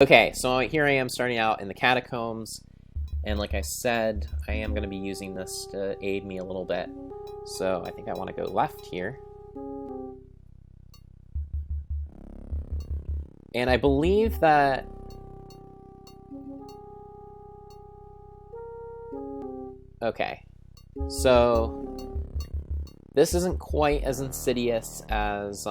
Okay, so here I am starting out in the catacombs, and like I said, I am going to be using this to aid me a little bit. So I think I want to go left here. And I believe that... Okay, so this isn't quite as insidious as...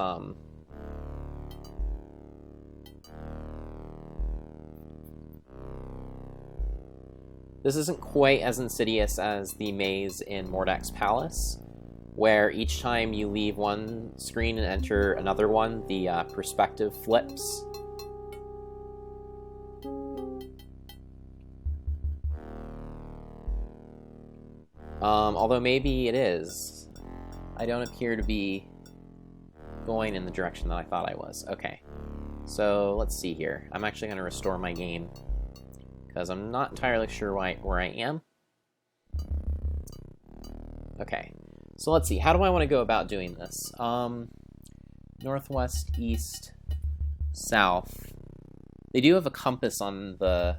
This isn't quite as insidious as the maze in Mordek's Palace, where each time you leave one screen and enter another one, the perspective flips. Although maybe it is. I don't appear to be going in the direction that I thought I was. Okay, so let's see here. I'm actually going to restore my game, because I'm not entirely sure where I am. Okay, so let's see. How do I want to go about doing this? Northwest, east, south. They do have a compass on the...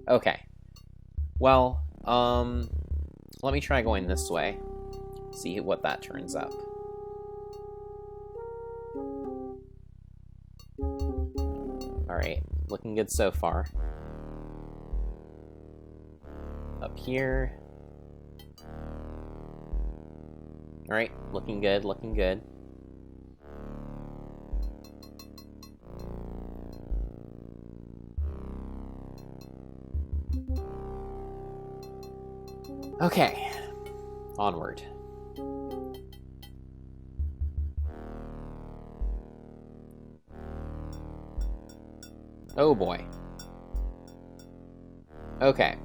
Okay. Well, let me try going this way. See what that turns up. Alright, looking good so far. Up here. Alright, looking good, looking good. Okay, onward. Oh boy. Okay.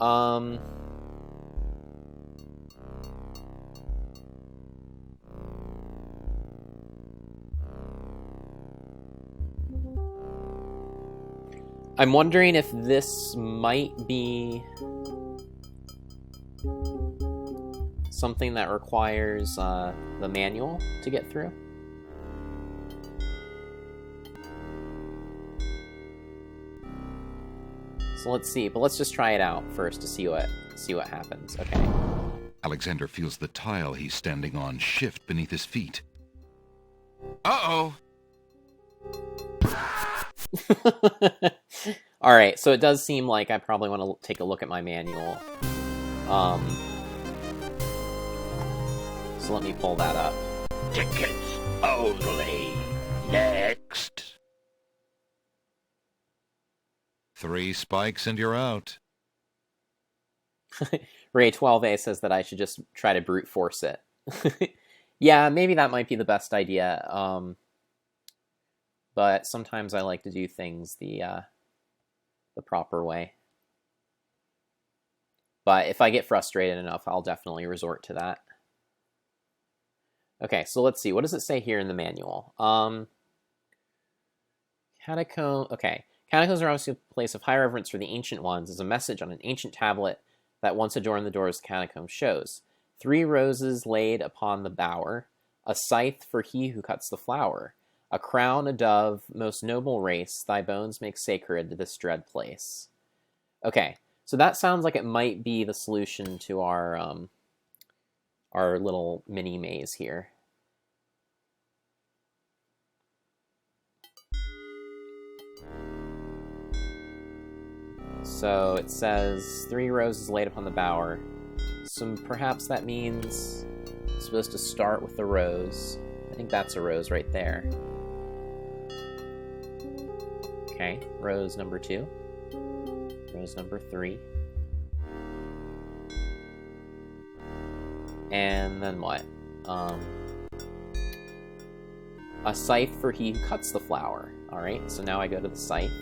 I'm wondering if this might be something that requires the manual to get through. So let's see, but let's just try it out first to see what happens. Okay. Alexander feels the tile he's standing on shift beneath his feet. Uh-oh! Alright, so it does seem like I probably want to take a look at my manual. So let me pull that up. Tickets only. Next. 3 spikes and you're out. Ray 12A says that I should just try to brute force it. Yeah, maybe that might be the best idea. But sometimes I like to do things the proper way. But if I get frustrated enough, I'll definitely resort to that. Okay, so let's see. What does it say here in the manual? Catacomb. Okay. Catacombs are obviously a place of high reverence for the ancient ones, as a message on an ancient tablet that once adorned the doors of the catacomb shows. 3 roses laid upon the bower, a scythe for he who cuts the flower, a crown, a dove, most noble race, thy bones make sacred this dread place. Okay, so that sounds like it might be the solution to our little mini maze here. So it says 3 roses laid upon the bower. So perhaps that means it's supposed to start with the rose. I think that's a rose right there. Okay, rose number 2. Rose number 3. And then what? A scythe for he who cuts the flower. Alright, so now I go to the scythe,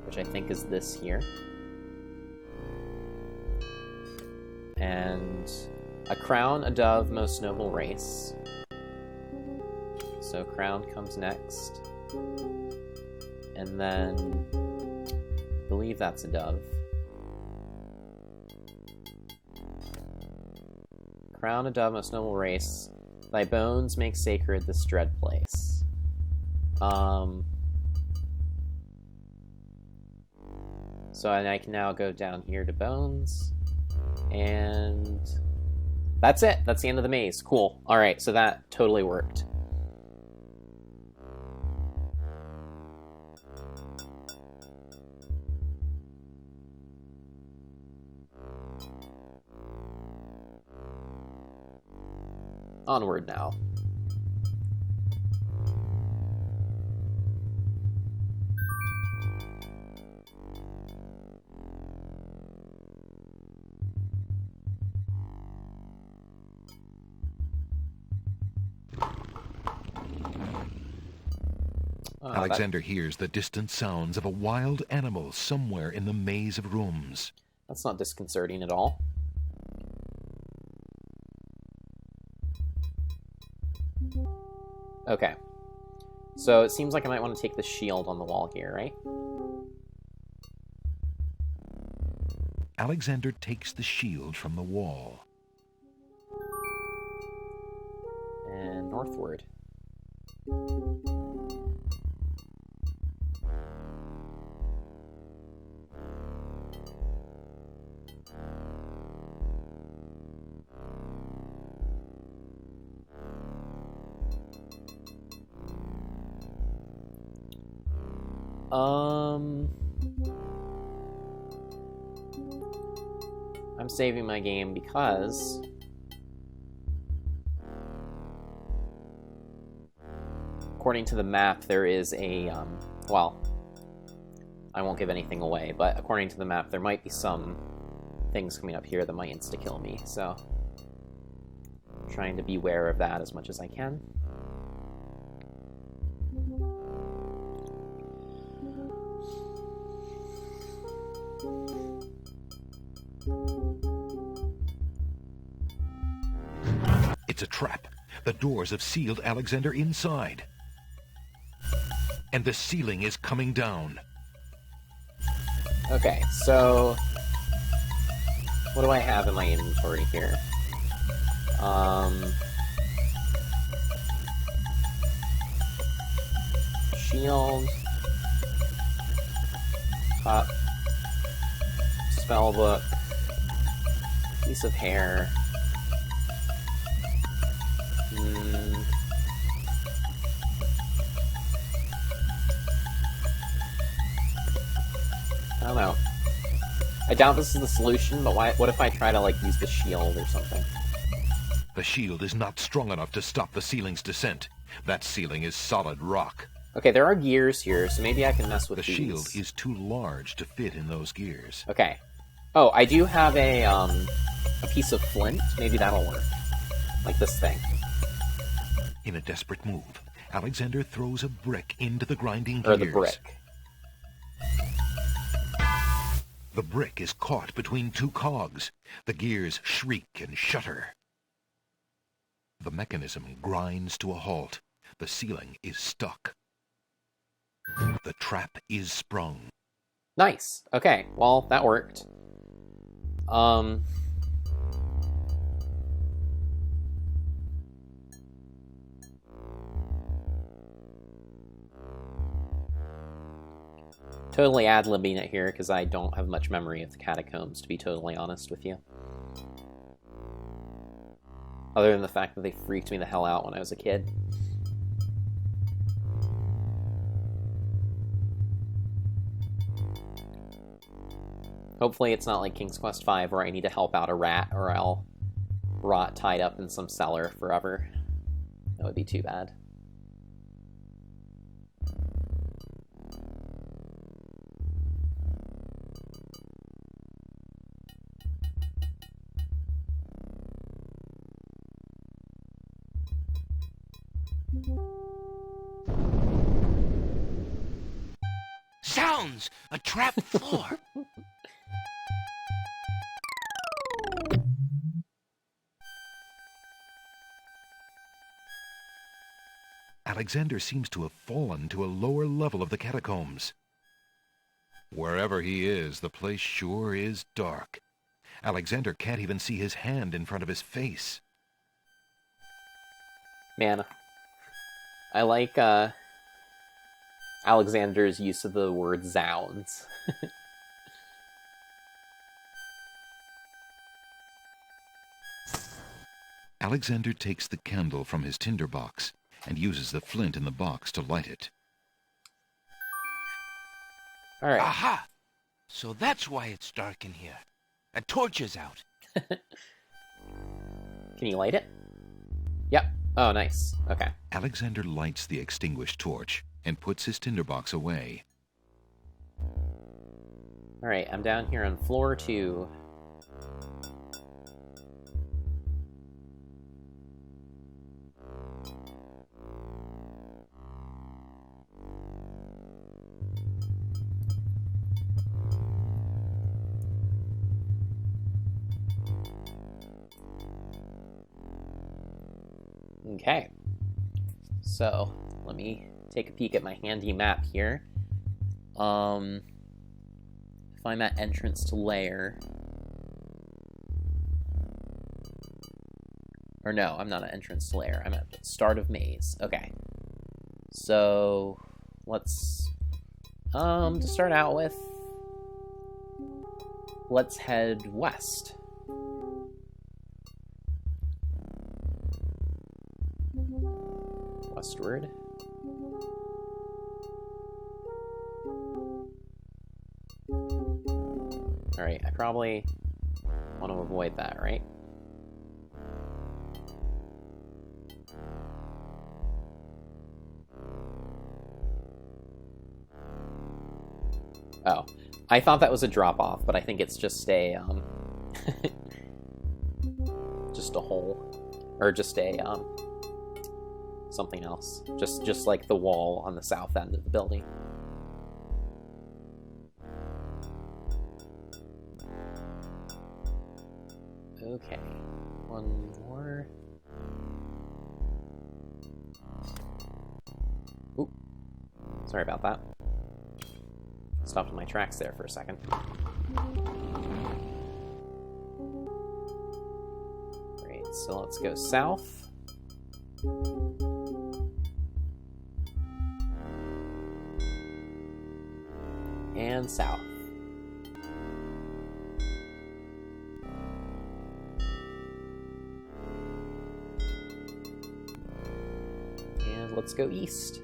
which I think is this here. And a crown, a dove, most noble race. So crown comes next. And then I believe that's a dove. crown a dove, most noble race. Thy bones make sacred this dread place. So I can now go down here to bones. And that's it. That's the end of the maze. Cool. Alright, so that totally worked. Onward now. Alexander hears the distant sounds of a wild animal somewhere in the maze of rooms. That's not disconcerting at all. Okay. So it seems like I might want to take the shield on the wall here, right? Alexander takes the shield from the wall. And northward. I'm saving my game because according to the map there is a, well, I won't give anything away, but according to the map there might be some things coming up here that might insta-kill me, so I'm trying to be aware of that as much as I can. It's a trap. The doors have sealed Alexander inside. And the ceiling is coming down. Okay, so what do I have in my inventory here? Shield, cup, spellbook, piece of hair. I don't know. I doubt this is the solution, but what if I try to, like, use the shield or something? The shield is not strong enough to stop the ceiling's descent. That ceiling is solid rock. Okay, there are gears here, so maybe I can mess with The these. shield is too large to fit in those gears. Okay. Oh, I do have a piece of flint. Maybe that'll work. Like this thing. In a desperate move, Alexander throws a brick into the grinding Or gears. the brick. The brick is caught between two cogs. The gears shriek and shudder. The mechanism grinds to a halt. The ceiling is stuck. The trap is sprung. Nice. Okay, well, that worked. Totally ad-libbing it here, because I don't have much memory of the catacombs, to be totally honest with you. Other than the fact that they freaked me the hell out when I was a kid. Hopefully it's not like King's Quest V where I need to help out a rat or I'll rot tied up in some cellar forever. That would be too bad. Sounds! A trap floor! Alexander seems to have fallen to a lower level of the catacombs. Wherever he is, the place sure is dark. Alexander can't even see his hand in front of his face. Man, I like Alexander's use of the word zounds. Alexander takes the candle from his tinderbox and uses the flint in the box to light it. All right. Aha! So that's why it's dark in here. A torch is out. Can you light it? Yep. Oh, nice. Okay. Alexander lights the extinguished torch and puts his tinderbox away. All right, I'm down here on floor 2. Okay, so let me take a peek at my handy map here. If I'm at entrance to lair, or no, I'm not at entrance to lair. I'm at start of maze. Okay, so let's to start out with, let's head west. Westward. Alright, I probably want to avoid that, right? Oh, I thought that was a drop-off, but I think it's just a, just a hole. Or just a, something else. Just like the wall on the south end of the building. Okay, one more. Oop. Sorry about that. Stopped in my tracks there for a second. Great, so let's go south. And south. And let's go east.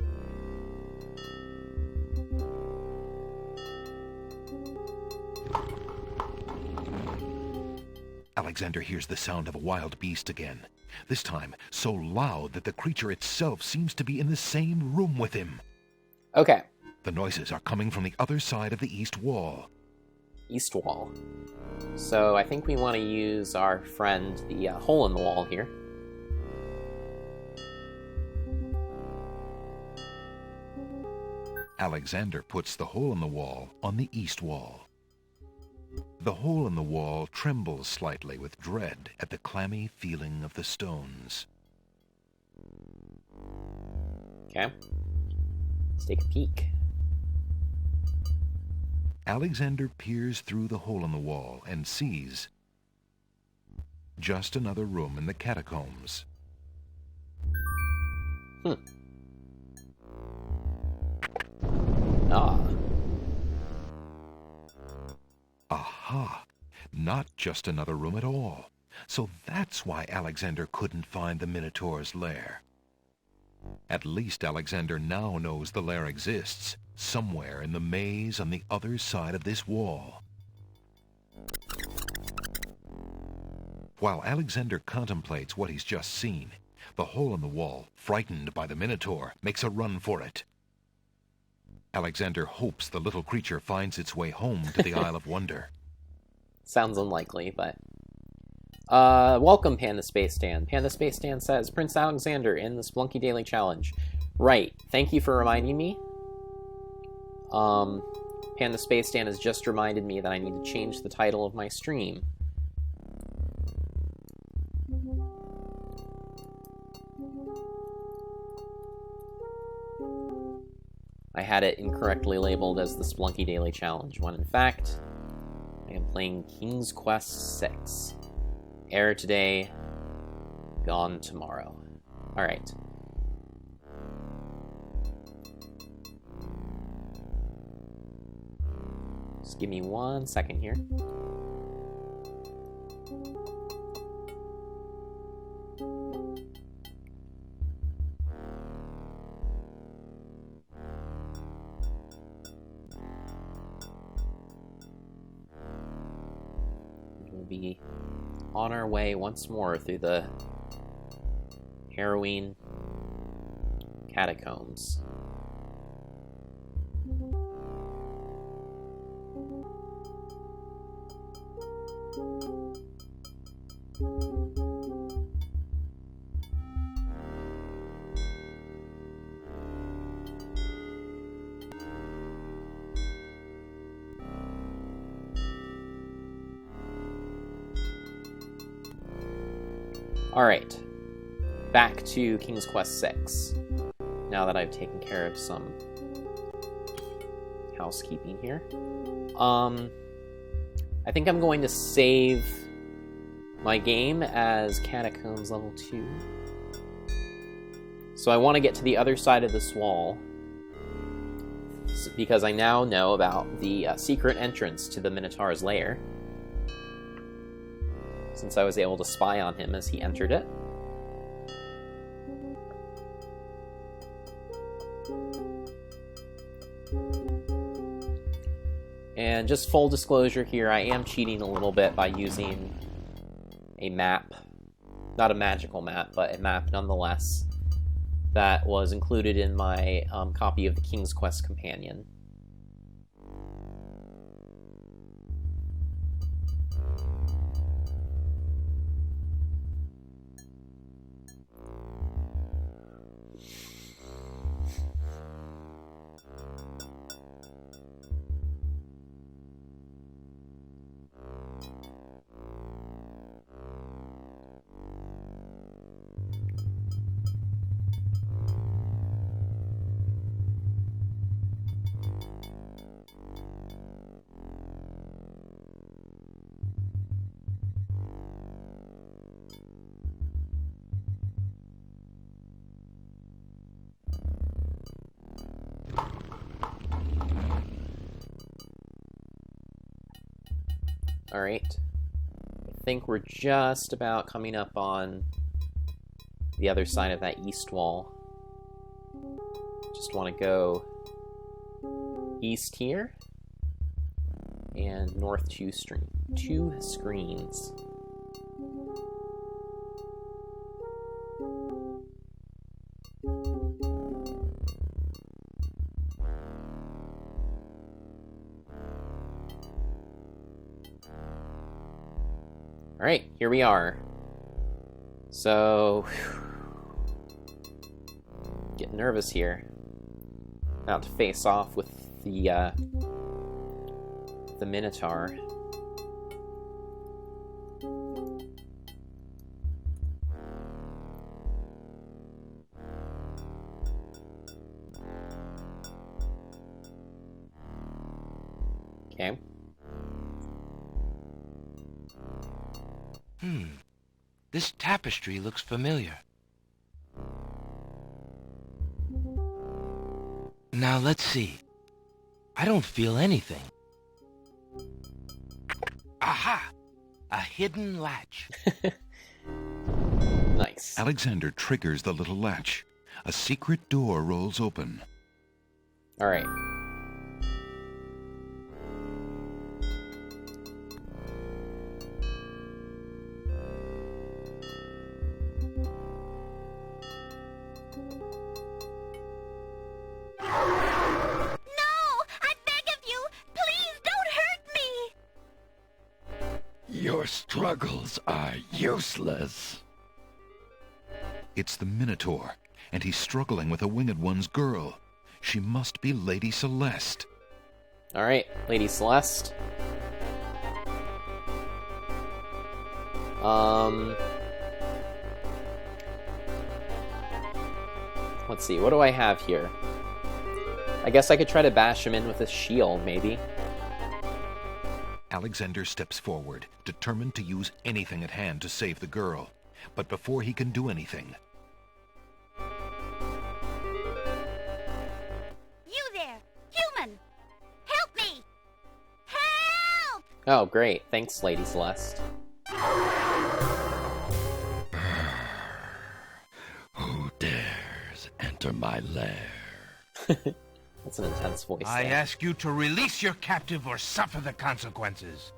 Alexander hears the sound of a wild beast again, this time so loud that the creature itself seems to be in the same room with him. Okay. The noises are coming from the other side of the east wall. East wall. So I think we want to use our friend, the hole in the wall here. Alexander puts the hole in the wall on the east wall. The hole in the wall trembles slightly with dread at the clammy feeling of the stones. Okay. Let's take a peek. Alexander peers through the hole in the wall and sees just another room in the catacombs. Ah. Aha! Not just another room at all. So that's why Alexander couldn't find the Minotaur's lair. At least Alexander now knows the lair exists, somewhere in the maze on the other side of this wall. While Alexander contemplates what he's just seen, the hole in the wall, frightened by the Minotaur, makes a run for it. Alexander hopes the little creature finds its way home to the Isle of Wonder. Sounds unlikely, but... welcome, Panda Space Dan. Panda Space Dan says, Prince Alexander in the Splunky Daily Challenge. Right, thank you for reminding me. Panda Space Dan has just reminded me that I need to change the title of my stream. I had it incorrectly labeled as the Splunky Daily Challenge, when in fact, I am playing King's Quest VI. Air today, gone tomorrow. Alright. Just give me 1 second here. We'll be on our way once more through the harrowing catacombs. Alright, back to King's Quest VI, now that I've taken care of some housekeeping here. I think I'm going to save my game as Catacombs level 2. So I want to get to the other side of this wall, because I now know about the secret entrance to the Minotaur's lair, since I was able to spy on him as he entered it. And just full disclosure here, I am cheating a little bit by using a map. Not a magical map, but a map nonetheless, that was included in my copy of the King's Quest Companion. Alright, I think we're just about coming up on the other side of that east wall. Just want to go east here, and north 2 screens. Alright, here we are. So, getting nervous here. About to face off with the Minotaur. Okay. This tapestry looks familiar. Now let's see. I don't feel anything. Aha! A hidden latch. Nice. Alexander triggers the little latch. A secret door rolls open. Alright. Your struggles are useless. It's the Minotaur, and he's struggling with a Winged One's girl. She must be Lady Celeste. Alright, Lady Celeste. Let's see, what do I have here? I guess I could try to bash him in with a shield, maybe. Alexander steps forward, determined to use anything at hand to save the girl. But before he can do anything, Oh, great. Thanks, Lady Celeste. Who dares enter my lair? That's an intense voice. I there. ask you to release your captive or suffer the consequences.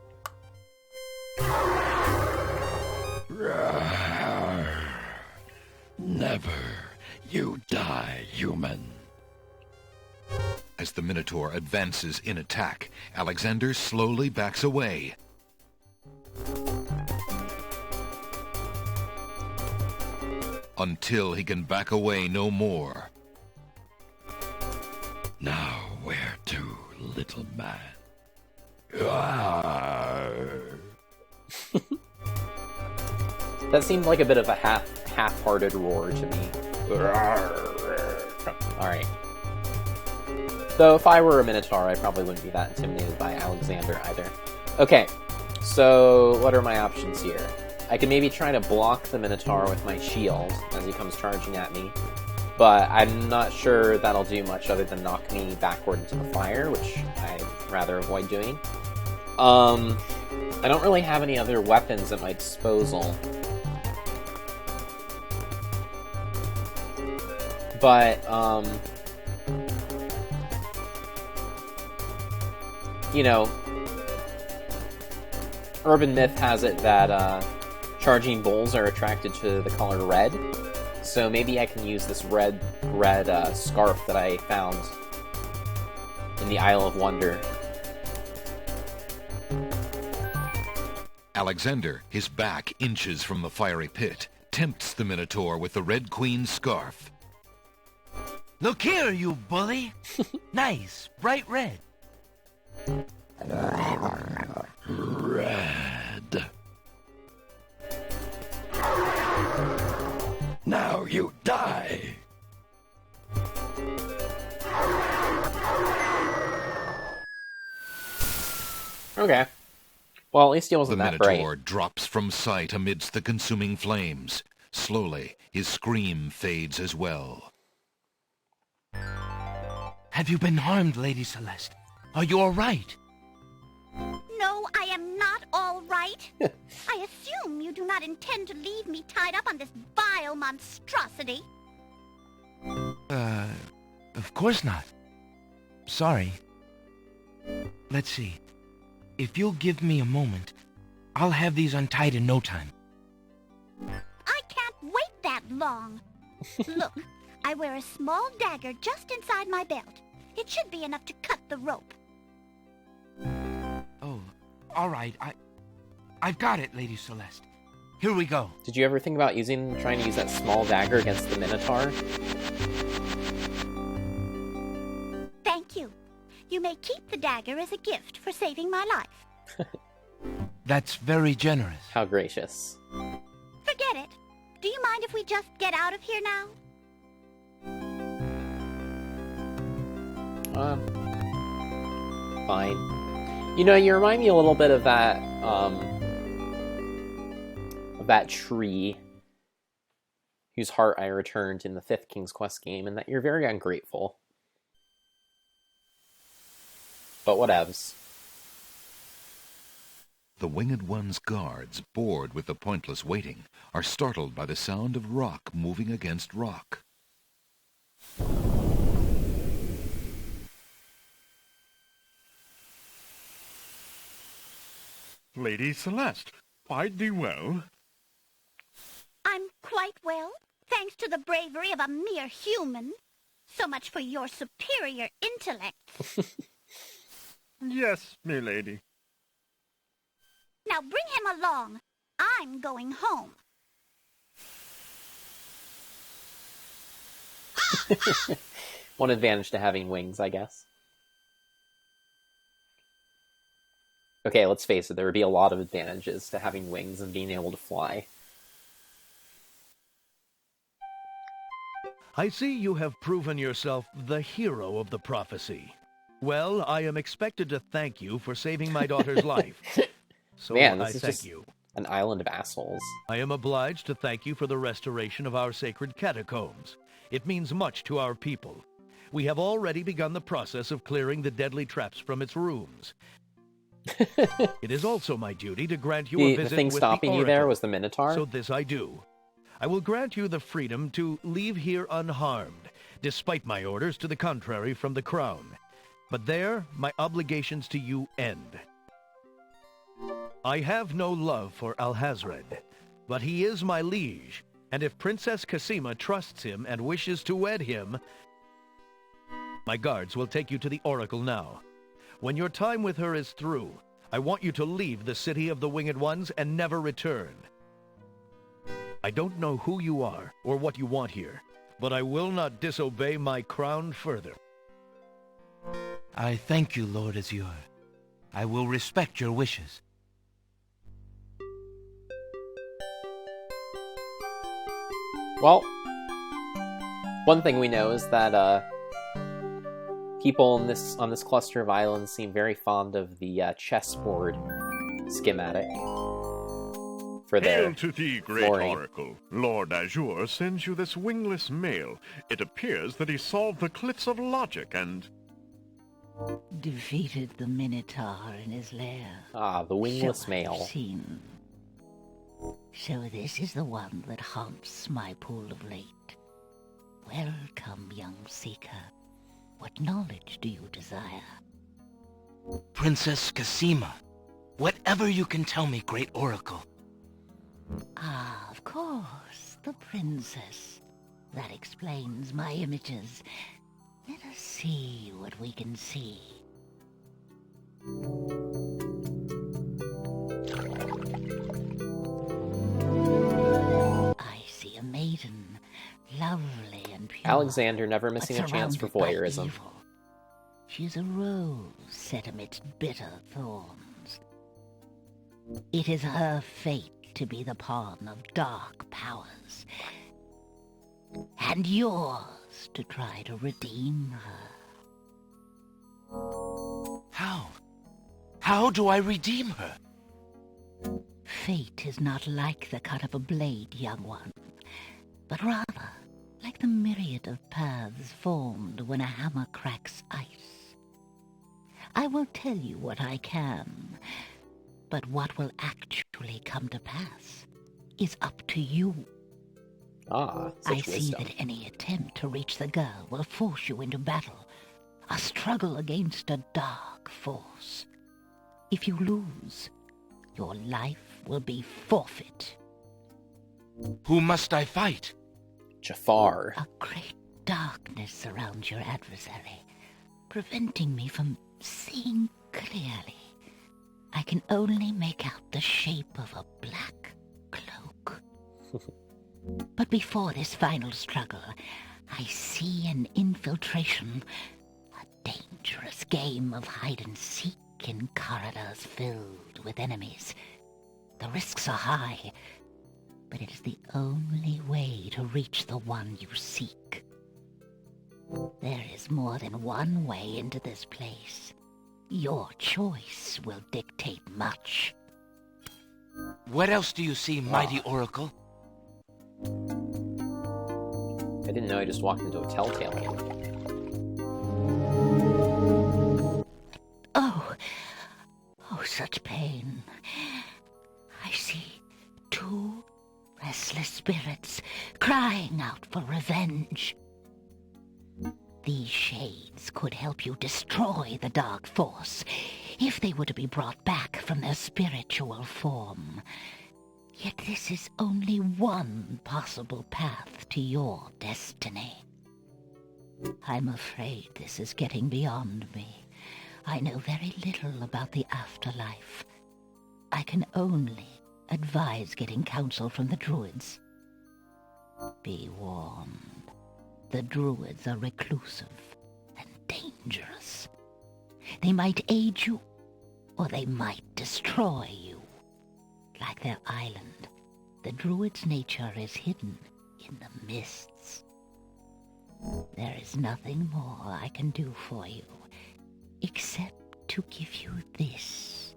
Never. You die, human. As the Minotaur advances in attack, Alexander slowly backs away. Until he can back away no more. Now where to, little man? That seemed like a bit of a half-hearted roar to me. Alright. Though if I were a Minotaur, I probably wouldn't be that intimidated by Alexander either. Okay, so what are my options here? I could maybe try to block the Minotaur with my shield as he comes charging at me, but I'm not sure that'll do much other than knock me backward into the fire, which I'd rather avoid doing. I don't really have any other weapons at my disposal. But, you know, urban myth has it that, charging bulls are attracted to the color red, so maybe I can use this red scarf that I found in the Isle of Wonder. Alexander, his back inches from the fiery pit, tempts the Minotaur with the Red Queen's scarf. Look here, you bully! Nice, bright red. Red. Now you die. Okay. Well, at least he The wasn't that bright. Minotaur drops from sight amidst the consuming flames. Slowly, his scream fades as well. Have you been harmed, Lady Celeste? Are you all right? No, I am not all right. I assume you do not intend to leave me tied up on this vile monstrosity. Of course not. Sorry. Let's see. If you'll give me a moment, I'll have these untied in no time. I can't wait that long. Look, I wear a small dagger just inside my belt. It should be enough to cut the rope. Oh, all right. I've got it, Lady Celeste. Here we go. Did you ever think about trying to use that small dagger against the Minotaur? Thank you. You may keep the dagger as a gift for saving my life. That's very generous. How gracious. Forget it. Do you mind if we just get out of here now? Fine. You know, you remind me a little bit of that tree whose heart I returned in the 5th King's Quest game, and that you're very ungrateful. But whatevs. The Winged One's guards, bored with the pointless waiting, are startled by the sound of rock moving against rock. Lady Celeste, bide thee well. I'm quite well, thanks to the bravery of a mere human. So much for your superior intellect. Yes, milady. Now bring him along. I'm going home. One advantage to having wings, I guess. Okay, let's face it, there would be a lot of advantages to having wings and being able to fly. I see you have proven yourself the hero of the prophecy. Well, I am expected to thank you for saving my daughter's life. So Man, this I is thank just you. an island of assholes. I am obliged to thank you for the restoration of our sacred catacombs. It means much to our people. We have already begun the process of clearing the deadly traps from its rooms. It is also my duty to grant you a The visit thing with stopping the you there Oracle. was the Minotaur? So this I do. I will grant you the freedom to leave here unharmed, despite my orders to the contrary from the Crown. But there, my obligations to you end. I have no love for Alhazred, but he is my liege, and if Princess Cassima trusts him and wishes to wed him, my guards will take you to the Oracle now. When your time with her is through, I want you to leave the City of the Winged Ones and never return. I don't know who you are or what you want here, but I will not disobey my crown further. I thank you, Lord Azure. I will respect your wishes. Well, one thing we know is that people on this cluster of islands seem very fond of the chessboard schematic for their Hail to thee, great flooring. oracle. Lord Azure sends you this wingless mail. It appears that he solved the cliffs of logic and... defeated the Minotaur in his lair. Ah, the wingless So I've mail. seen. So this is the one that haunts my pool of late. Welcome, young seeker. What knowledge do you desire? Princess Cassima, whatever you can tell me, great oracle. Ah, of course, the princess. That explains my images. Let us see what we can see. I see a maiden, lovely and pure. Alexander never but missing a chance for surrounded by voyeurism. evil. She is a rose set amidst bitter thorns. It is her fate to be the pawn of dark powers, and yours to try to redeem her. How? How do I redeem her? Fate is not like the cut of a blade, young one, but rather like the myriad of paths formed when a hammer cracks ice. I will tell you what I can, but what will actually come to pass is up to you. Ah, I such see wisdom. that any attempt to reach the girl will force you into battle, a struggle against a dark force. If you lose, your life will be forfeit. Who must I fight? Jafar. A great darkness surrounds your adversary, preventing me from seeing clearly. I can only make out the shape of a black cloak. But before this final struggle, I see an infiltration, a dangerous game of hide-and-seek in corridors filled with enemies. The risks are high, but it is the only way to reach the one you seek. There is more than one way into this place. Your choice will dictate much. What else do you see, mighty oracle? I didn't know I just walked into a telltale game. Oh, such pain. I see two restless spirits crying out for revenge. These shades could help you destroy the dark force if they were to be brought back from their spiritual form. Yet this is only one possible path to your destiny. I'm afraid this is getting beyond me. I know very little about the afterlife. I can only advise getting counsel from the druids. Be warned. The druids are reclusive and dangerous. They might aid you, or they might destroy you. Like their island, the druid's nature is hidden in the mists. There is nothing more I can do for you, except to give you this.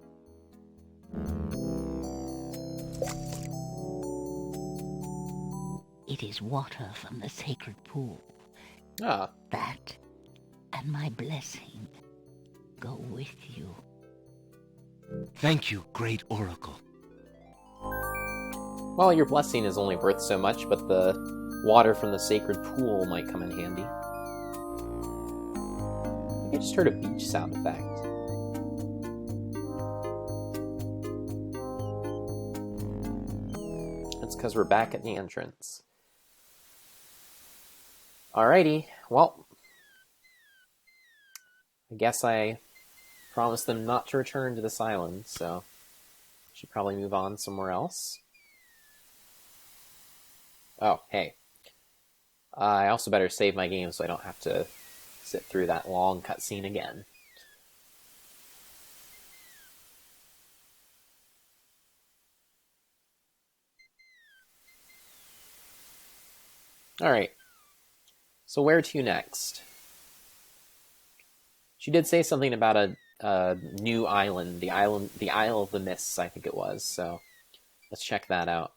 It is water from the sacred pool. Ah, That and my blessing go with you. Thank you, great oracle. Well, your blessing is only worth so much, but the water from the sacred pool might come in handy. I think I just heard a beach sound effect. That's because we're back at the entrance. Alrighty, well, I guess I promised them not to return to this island, so I should probably move on somewhere else. Oh, hey. I also better save my game so I don't have to sit through that long cutscene again. Alright. So where to next? She did say something about a new island, the Isle of the Mists, I think it was, so let's check that out.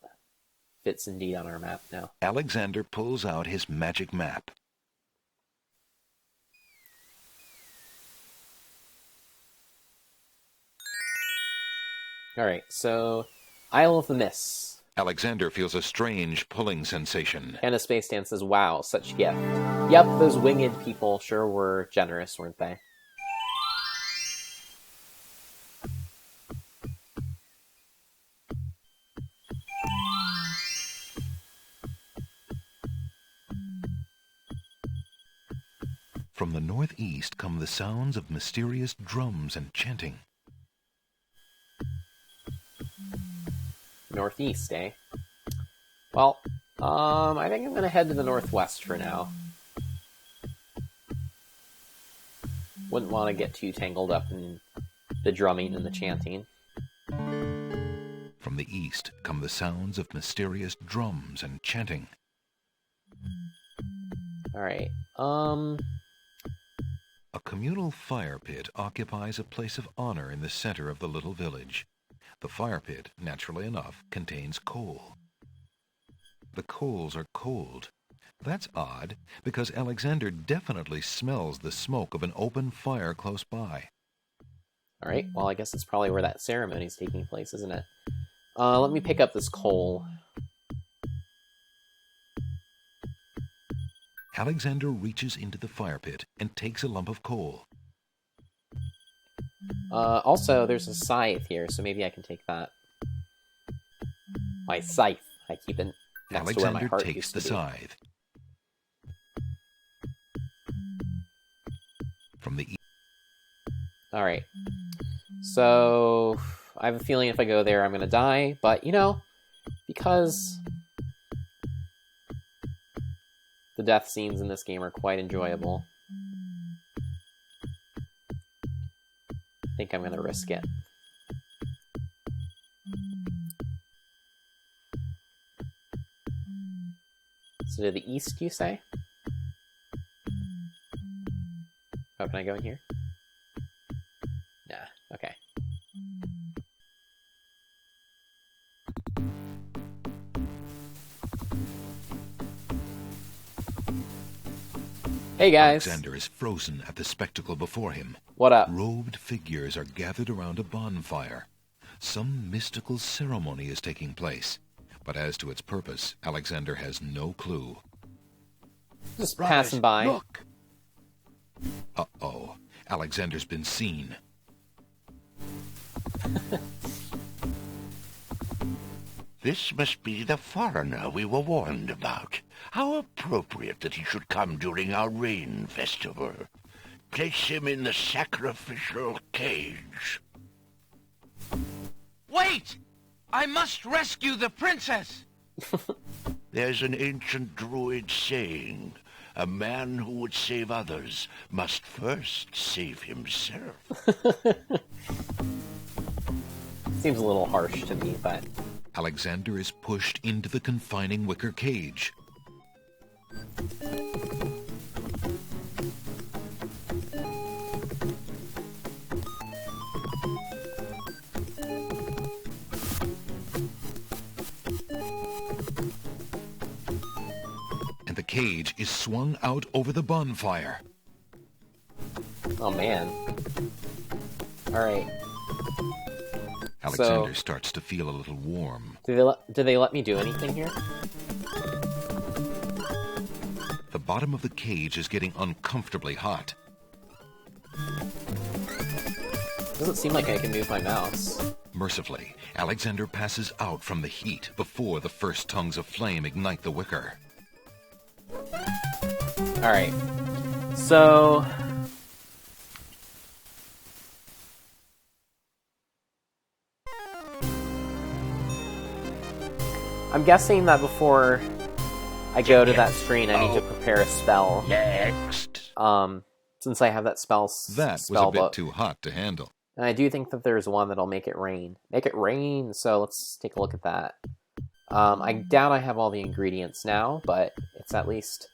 Fits indeed on our map now. Alexander pulls out his magic map. Alright, so Isle of the Mists. Alexander feels a strange pulling sensation. Hannah Spacedan says, wow, such gift. Yep, those winged people sure were generous, weren't they? From the northeast come the sounds of mysterious drums and chanting. Northeast, eh? Well, I think I'm gonna head to the northwest for now. Wouldn't want to get too tangled up in the drumming and the chanting. From the east come the sounds of mysterious drums and chanting. Alright, A communal fire pit occupies a place of honor in the center of the little village. The fire pit, naturally enough, contains coal. The coals are cold. That's odd, because Alexander definitely smells the smoke of an open fire close by. alright, well I guess it's probably where that ceremony's taking place, isn't it? Let me pick up this coal. Alexander reaches into the fire pit and takes a lump of coal. Also, there's a scythe here, so maybe I can take that. My scythe. I keep it next to where my Alexander heart takes used the to be. scythe. From the east. Alright. So, I have a feeling if I go there I'm gonna die, but, you know, because the death scenes in this game are quite enjoyable, I think I'm gonna risk it. So to the east, you say? Oh, can I go in here? Nah, okay. Hey guys! Alexander is frozen at the spectacle before him. What up? Robed figures are gathered around a bonfire. Some mystical ceremony is taking place, but as to its purpose, Alexander has no clue. Just passing by. Look! Uh-oh. Alexander's been seen. This must be the foreigner we were warned about. How appropriate that he should come during our rain festival. Place him in the sacrificial cage. Wait! I must rescue the princess! There's an ancient druid saying, a man who would save others must first save himself. Seems a little harsh to me, but... Alexander is pushed into the confining wicker cage. And the cage is swung out over the bonfire. Oh man. Alright. Alexander starts to feel a little warm. Do they let me do anything here? The bottom of the cage is getting uncomfortably hot. Doesn't seem like I can move my mouse. Mercifully, Alexander passes out from the heat before the first tongues of flame ignite the wicker. Alright. So... I'm guessing that before I go to that screen, I need to prepare a spell. Next. Since I have that spell That was a bit too hot to handle. And I do think that there's one that'll make it rain. Make it rain! So let's take a look at that. I doubt I have all the ingredients now, but it's at least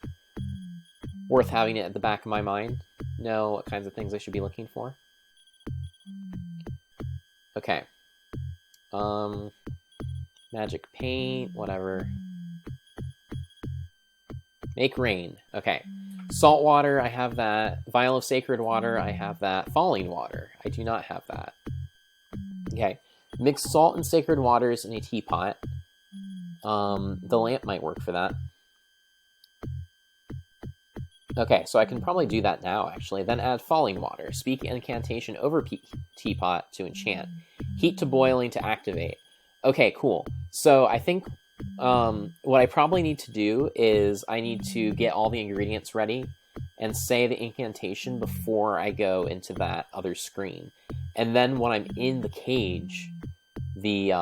worth having it at the back of my mind. Know what kinds of things I should be looking for. Okay. Magic paint, whatever. Make rain. Okay. Salt water, I have that. Vial of sacred water, I have that. Falling water, I do not have that. Okay. Mix salt and sacred waters in a teapot. The lamp might work for that. Okay, so I can probably do that now, actually. Then add falling water. Speak incantation over teapot to enchant. Heat to boiling to activate. Okay, cool. So I think what I probably need to do is I need to get all the ingredients ready and say the incantation before I go into that other screen. And then when I'm in the cage, the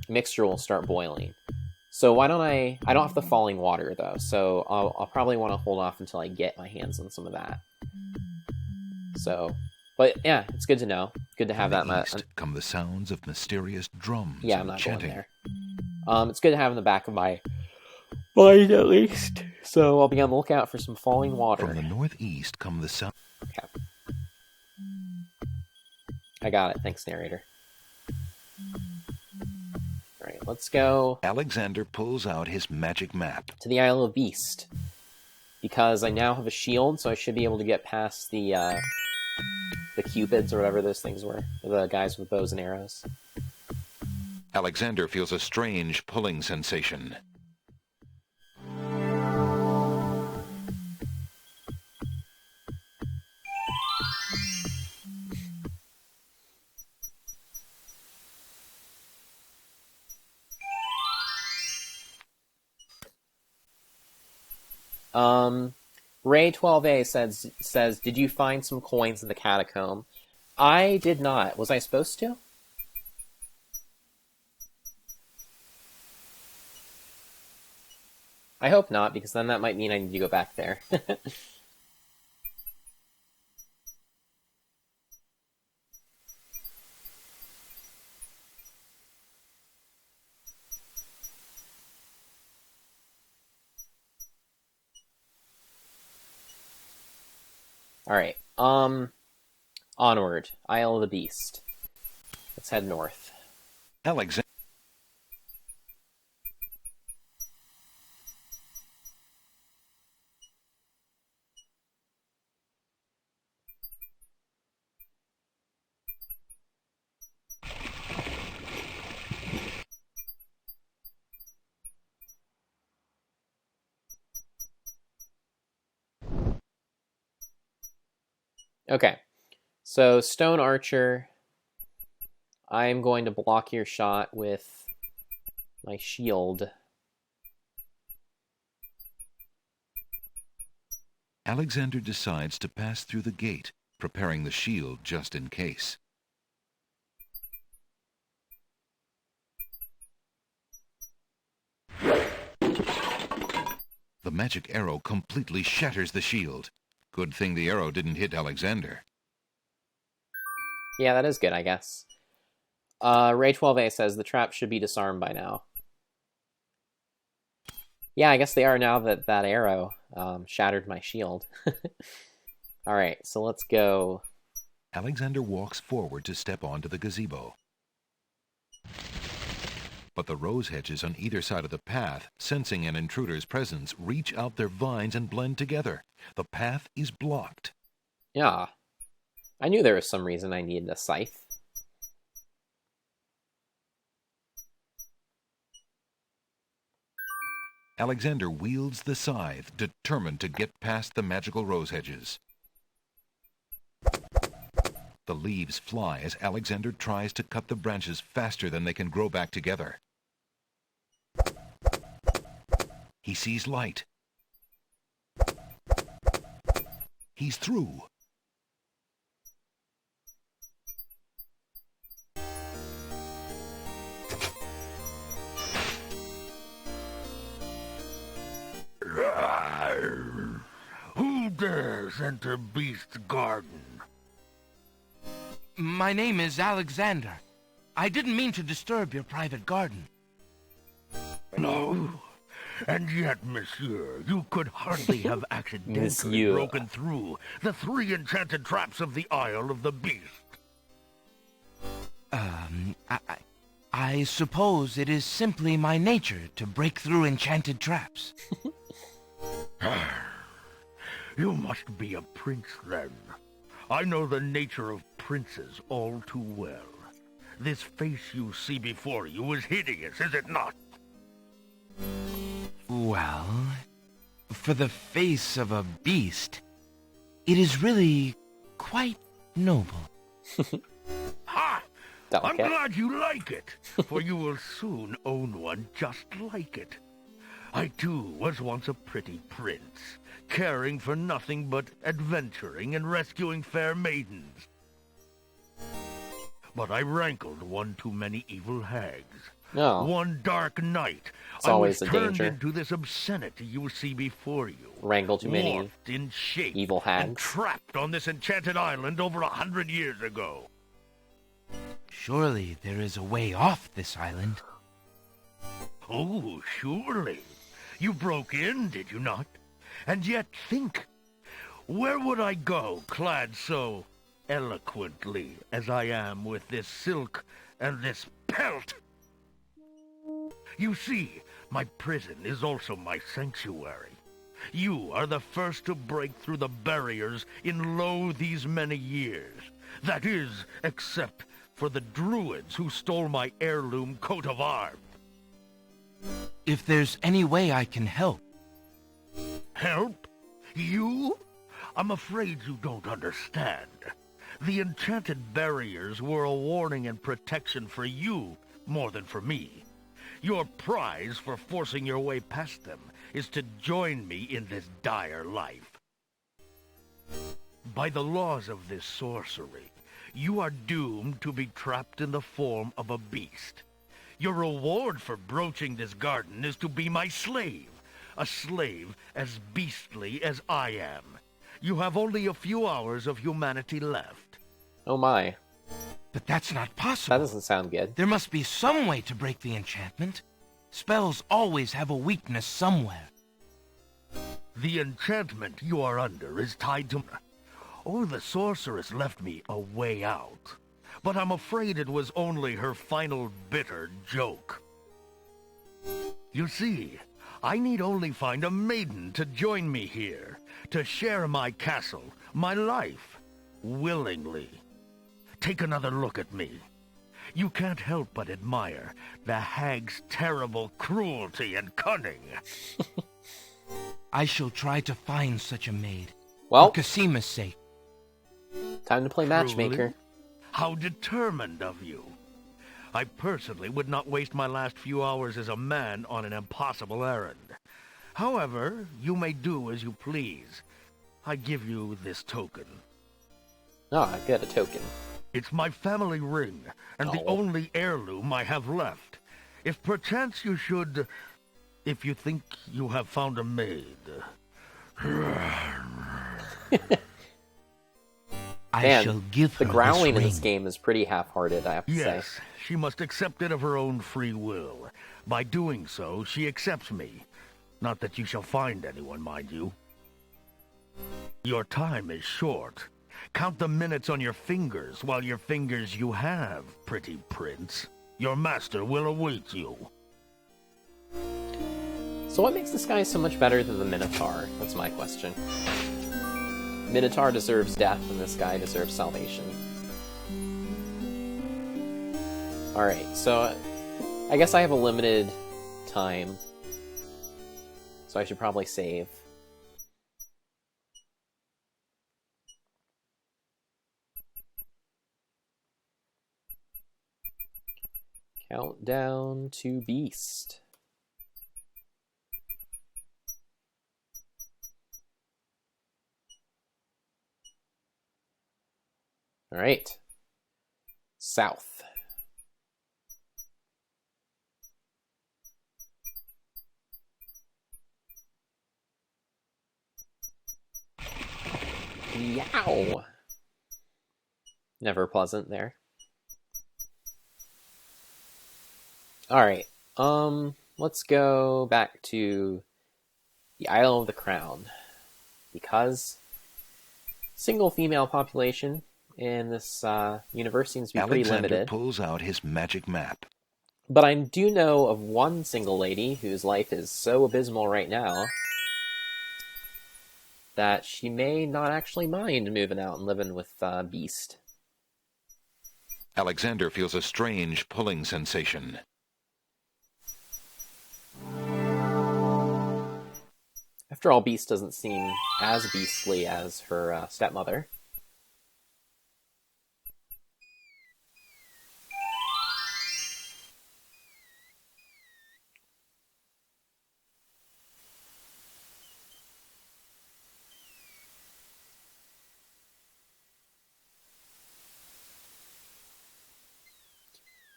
mixture will start boiling. So why don't I don't have the falling water, though, so I'll probably want to hold off until I get my hands on some of that. So, but yeah, it's good to know. Good to have that. East come the sounds of mysterious drums. Yeah, I'm and not chanting. going there. It's good to have in the back of my mind, at least. So I'll be on the lookout for some falling water. From the northeast come the sound. Okay. I got it. Thanks, narrator. Alright, let's go Alexander pulls out his magic map. to the Isle of Beast. Because I now have a shield, so I should be able to get past the cupids, or whatever those things were. The guys with bows and arrows. Alexander feels a strange pulling sensation. Ray 12A says, did you find some coins in the catacomb? I did not. Was I supposed to? I hope not, because then that might mean I need to go back there. Alright, onward. Isle of the Beast. Let's head north. Alexander. Okay, so Stone Archer, I'm going to block your shot with my shield. Alexander decides to pass through the gate, preparing the shield just in case. The magic arrow completely shatters the shield. Good thing the arrow didn't hit Alexander. Yeah, that is good, I guess. Ray 12A says the trap should be disarmed by now. Yeah, I guess they are now that that arrow shattered my shield. Alright, so let's go. Alexander walks forward to step onto the gazebo. But the rose hedges on either side of the path, sensing an intruder's presence, reach out their vines and blend together. The path is blocked. Yeah. I knew there was some reason I needed a scythe. Alexander wields the scythe, determined to get past the magical rose hedges. The leaves fly as Alexander tries to cut the branches faster than they can grow back together. He sees light. He's through. Who dares enter Beast's garden? My name is Alexander. I didn't mean to disturb your private garden. No. And yet, monsieur, you could hardly have accidentally Monsieur. broken through the 3 enchanted traps of the Isle of the Beast. I suppose it is simply my nature to break through enchanted traps. You must be a prince, then. I know the nature of princes all too well. This face you see before you is hideous, is it not? Well, for the face of a beast, it is really quite noble. Ha! I'm Delicate. glad you like it, for you will soon own one just like it. I, too, was once a pretty prince, caring for nothing but adventuring and rescuing fair maidens. But I rankled one too many evil hags. No. One dark night, It's I always was a turned danger. into this obscenity you see before you. Wrangle too many Warped in shape evil and hags. trapped on this enchanted island over 100 years ago. Surely there is a way off this island. Oh, surely. You broke in, did you not? And yet think, where would I go clad so eloquently as I am with this silk and this pelt? You see, my prison is also my sanctuary. You are the first to break through the barriers in lo these many years. That is, except for the druids who stole my heirloom coat of arms. If there's any way I can help. Help? You? I'm afraid you don't understand. The enchanted barriers were a warning and protection for you more than for me. Your prize for forcing your way past them is to join me in this dire life. By the laws of this sorcery, you are doomed to be trapped in the form of a beast. Your reward for broaching this garden is to be my slave, a slave as beastly as I am. You have only a few hours of humanity left. Oh my. But that's not That possible. doesn't sound good. There must be some way to break the enchantment. Spells always have a weakness somewhere. The enchantment you are under is tied to... Oh, the sorceress left me a way out. But I'm afraid it was only her final bitter joke. You see, I need only find a maiden to join me here, to share my castle, my life, willingly. Take another look at me. You can't help but admire the hag's terrible cruelty and cunning. I shall try to find such a maid. Well, For Casima's sake. time to play matchmaker. Truly? How determined of you. I personally would not waste my last few hours as a man on an impossible errand. However, you may do as you please. I give you this token. Ah, good, a token. It's my family ring, and the Oh. only heirloom I have left. If perchance you should... If you think you have found a maid... I Man, shall give her the growling in this this ring. game is pretty half-hearted, I have to Yes, say. she must accept it of her own free will. By doing so, she accepts me. Not that you shall find anyone, mind you. Your time is short. Count the minutes on your fingers, while your fingers you have, pretty prince. Your master will await you. So what makes this guy so much better than the Minotaur? That's my question. Minotaur deserves death, and this guy deserves salvation. Alright, so I guess I have a limited time. So I should probably save. Countdown to Beast. All right. South. Yow! Never pleasant there. Alright, let's go back to the Isle of the Crown. Because single female population in this universe seems to be pretty Alexander limited. pulls out his magic map. But I do know of one single lady whose life is so abysmal right now that she may not actually mind moving out and living with Beast. Alexander feels a strange pulling sensation. After all, Beast doesn't seem as beastly as her stepmother.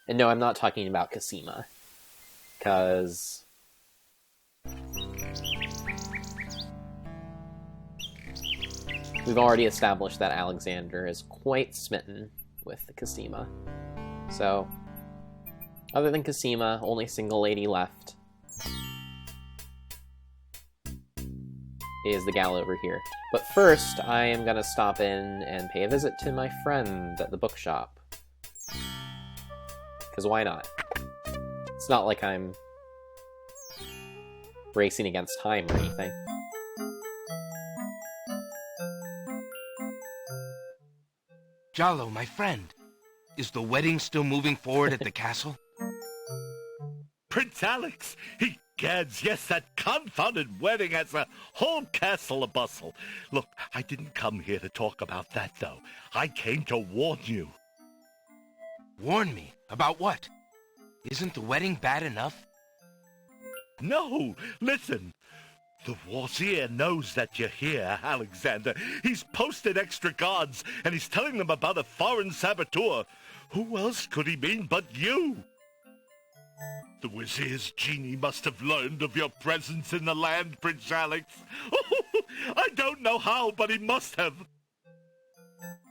And no, I'm not talking about Cosima, because we've already established that Alexander is quite smitten with Cosima. So, other than Cosima, only single lady left is the gal over here. But first, I am going to stop in and pay a visit to my friend at the bookshop. Because why not? It's not like I'm racing against time or anything. Jalo, my friend, is the wedding still moving forward at the castle? Prince Alex, egads, yes, that confounded wedding has a whole castle a-bustle. Look, I didn't come here to talk about that, though. I came to warn you. Warn me? About what? Isn't the wedding bad enough? No, listen. The Wazir knows that you're here, Alexander. He's posted extra guards, and he's telling them about a foreign saboteur. Who else could he mean but you? The Wazir's genie must have learned of your presence in the land, Prince Alex. I don't know how, but he must have.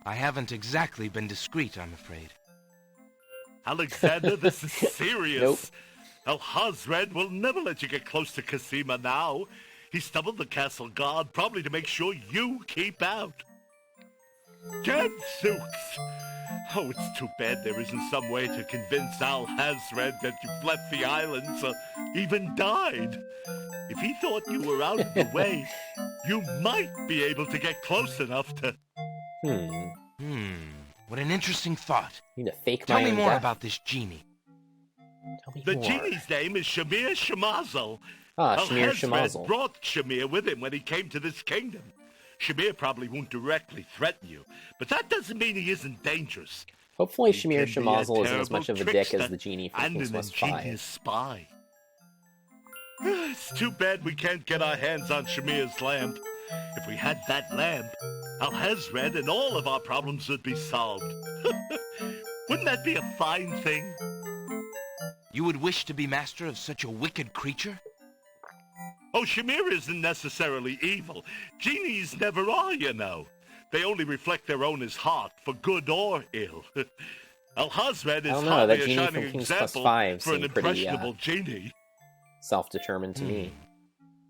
I haven't exactly been discreet, I'm afraid. Alexander, this is serious. Nope. Alhazred will never let you get close to Cosima now. He doubled the castle guard, probably to make sure you keep out. Gadzooks! Oh, it's too bad there isn't some way to convince Alhazred that you've left the islands or even died. If he thought you were out of the way, you might be able to get close enough to... What an interesting thought. Need to fake Tell my me own more death. about this genie. Tell me The more. genie's name is Shamir Shemazel. Shamir Alhazred Shemazel. brought Shamir with him when he came to this kingdom. Shamir probably won't directly threaten you, but that doesn't mean he isn't dangerous. Hopefully He Shamir can be a Shemazel isn't as terrible much of a dick trickster as the genie from and King's an Quest ingenious V. spy. It's too bad we can't get our hands on Shamir's lamp. If we had that lamp, Alhazred and all of our problems would be solved. Wouldn't that be a fine thing? You would wish to be master of such a wicked creature? Oh, Shamir isn't necessarily evil. Genies never are, you know. They only reflect their owner's heart, for good or ill. Alhazred is don't know, hardly that a genie from shining King's Quest example V for an seemed pretty, impressionable genie. Self-determined to me.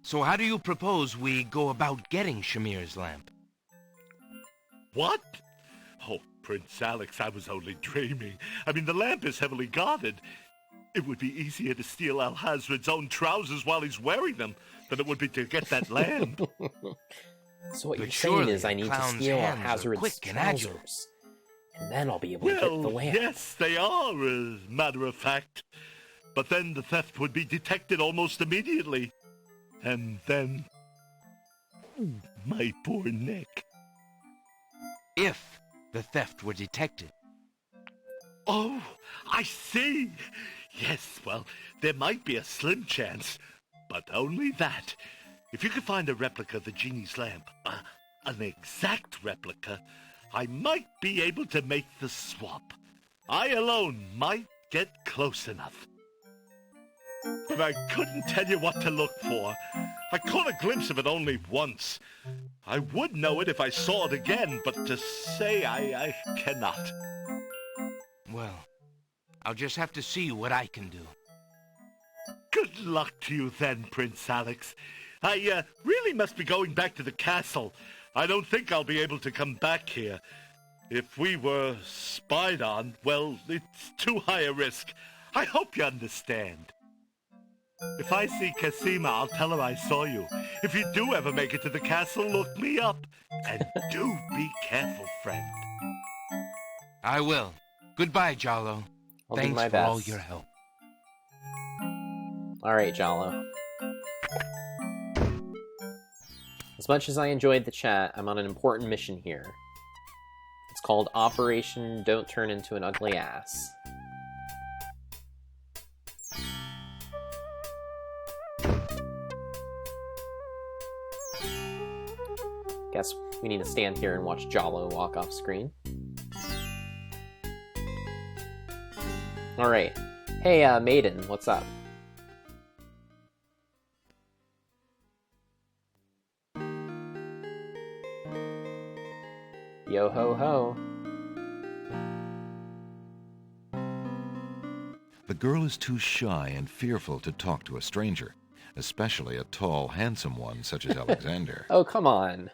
So how do you propose we go about getting Shamir's lamp? What? Oh, Prince Alex, I was only dreaming. I mean, the lamp is heavily guarded. It would be easier to steal Alhazred's own trousers while he's wearing them than it would be to get that lamp. So what But you're saying surely is I a need to clown's steal hands are Hazard's quick and agile. trousers. And then I'll be able to get the Well, lamp. yes, they are, as a matter of fact. But then the theft would be detected almost immediately. And then... my poor neck. If the theft were detected. Oh, I see. Yes, well, there might be a slim chance, but only that. If you could find a replica of the genie's lamp, an exact replica, I might be able to make the swap. I alone might get close enough. But I couldn't tell you what to look for. I caught a glimpse of it only once. I would know it if I saw it again, but to say I cannot. Well, I'll just have to see what I can do. Good luck to you then, Prince Alex. I really must be going back to the castle. I don't think I'll be able to come back here. If we were spied on, well, it's too high a risk. I hope you understand. If I see Cassima, I'll tell her I saw you. If you do ever make it to the castle, look me up. And do be careful, friend. I will. Goodbye, Jollo. I'll do Thanks my for all best. your help. Alright, Jollo. As much as I enjoyed the chat, I'm on an important mission here. It's called Operation Don't Turn Into an Ugly Ass. Guess we need to stand here and watch Jollo walk off screen. Alright. Hey, Maiden, what's up? Yo ho ho. The girl is too shy and fearful to talk to a stranger, especially a tall, handsome one such as Alexander. Oh, come on.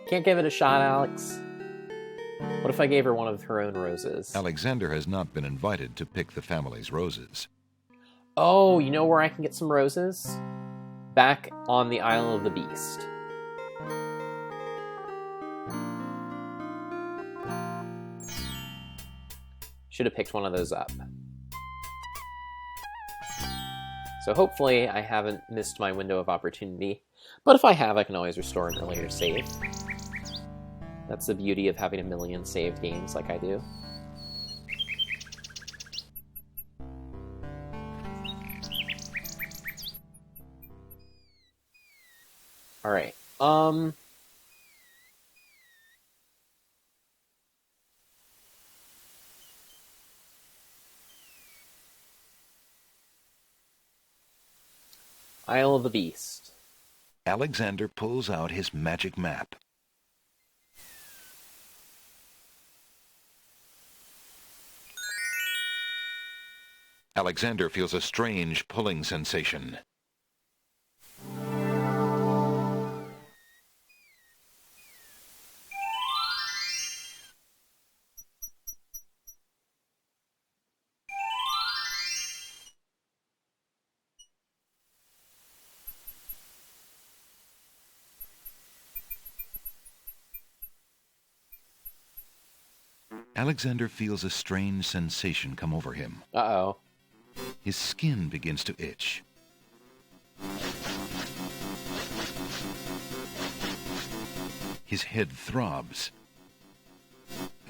Can't give it a shot, Alex. What if I gave her one of her own roses? Alexander has not been invited to pick the family's roses. Oh, you know where I can get some roses? Back on the Isle of the Beast. Should have picked one of those up. So hopefully I haven't missed my window of opportunity. But if I have, I can always restore an earlier save. That's the beauty of having a million saved games like I do. Alright, Isle of the Beast. Alexander pulls out his magic map. Alexander feels a strange pulling sensation. Alexander feels a strange sensation come over him. Uh-oh. His skin begins to itch. His head throbs.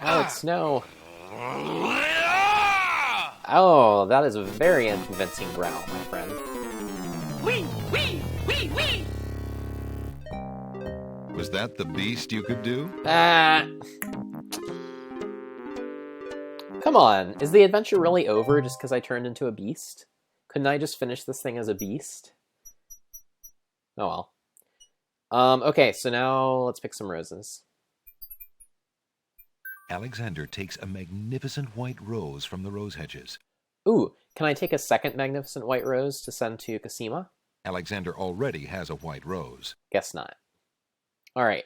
Alex, no. Oh, that is a very unconvincing growl, my friend. Wee, wee, wee, wee! Was that the beast you could do? Come on, is the adventure really over just because I turned into a beast? Couldn't I just finish this thing as a beast? Oh well. Okay, so now let's pick some roses. Alexander takes a magnificent white rose from the rose hedges. Ooh, can I take a second magnificent white rose to send to Cassima? Alexander already has a white rose. Guess not. Alright.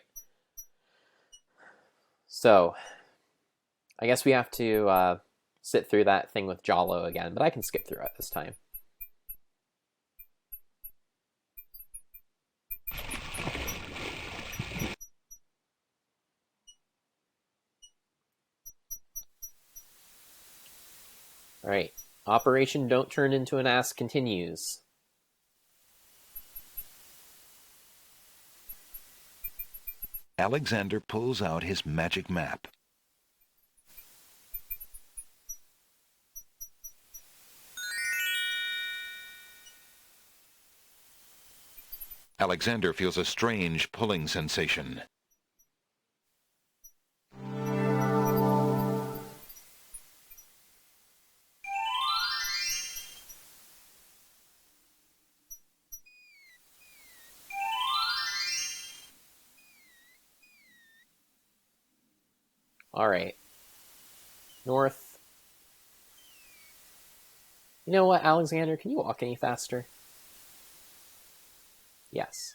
So, I guess we have to sit through that thing with Jollo again, but I can skip through it this time. Alright. Operation Don't Turn Into an Ass continues. Alexander pulls out his magic map. Alexander feels a strange pulling sensation. Alright. North. You know what, Alexander? Can you walk any faster? Yes.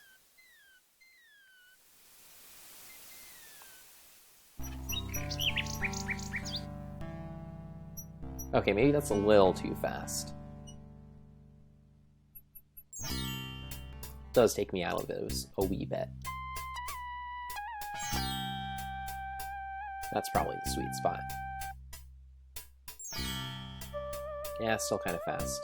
Okay, maybe that's a little too fast. Does take me out of those a wee bit. That's probably the sweet spot. Yeah, still kind of fast.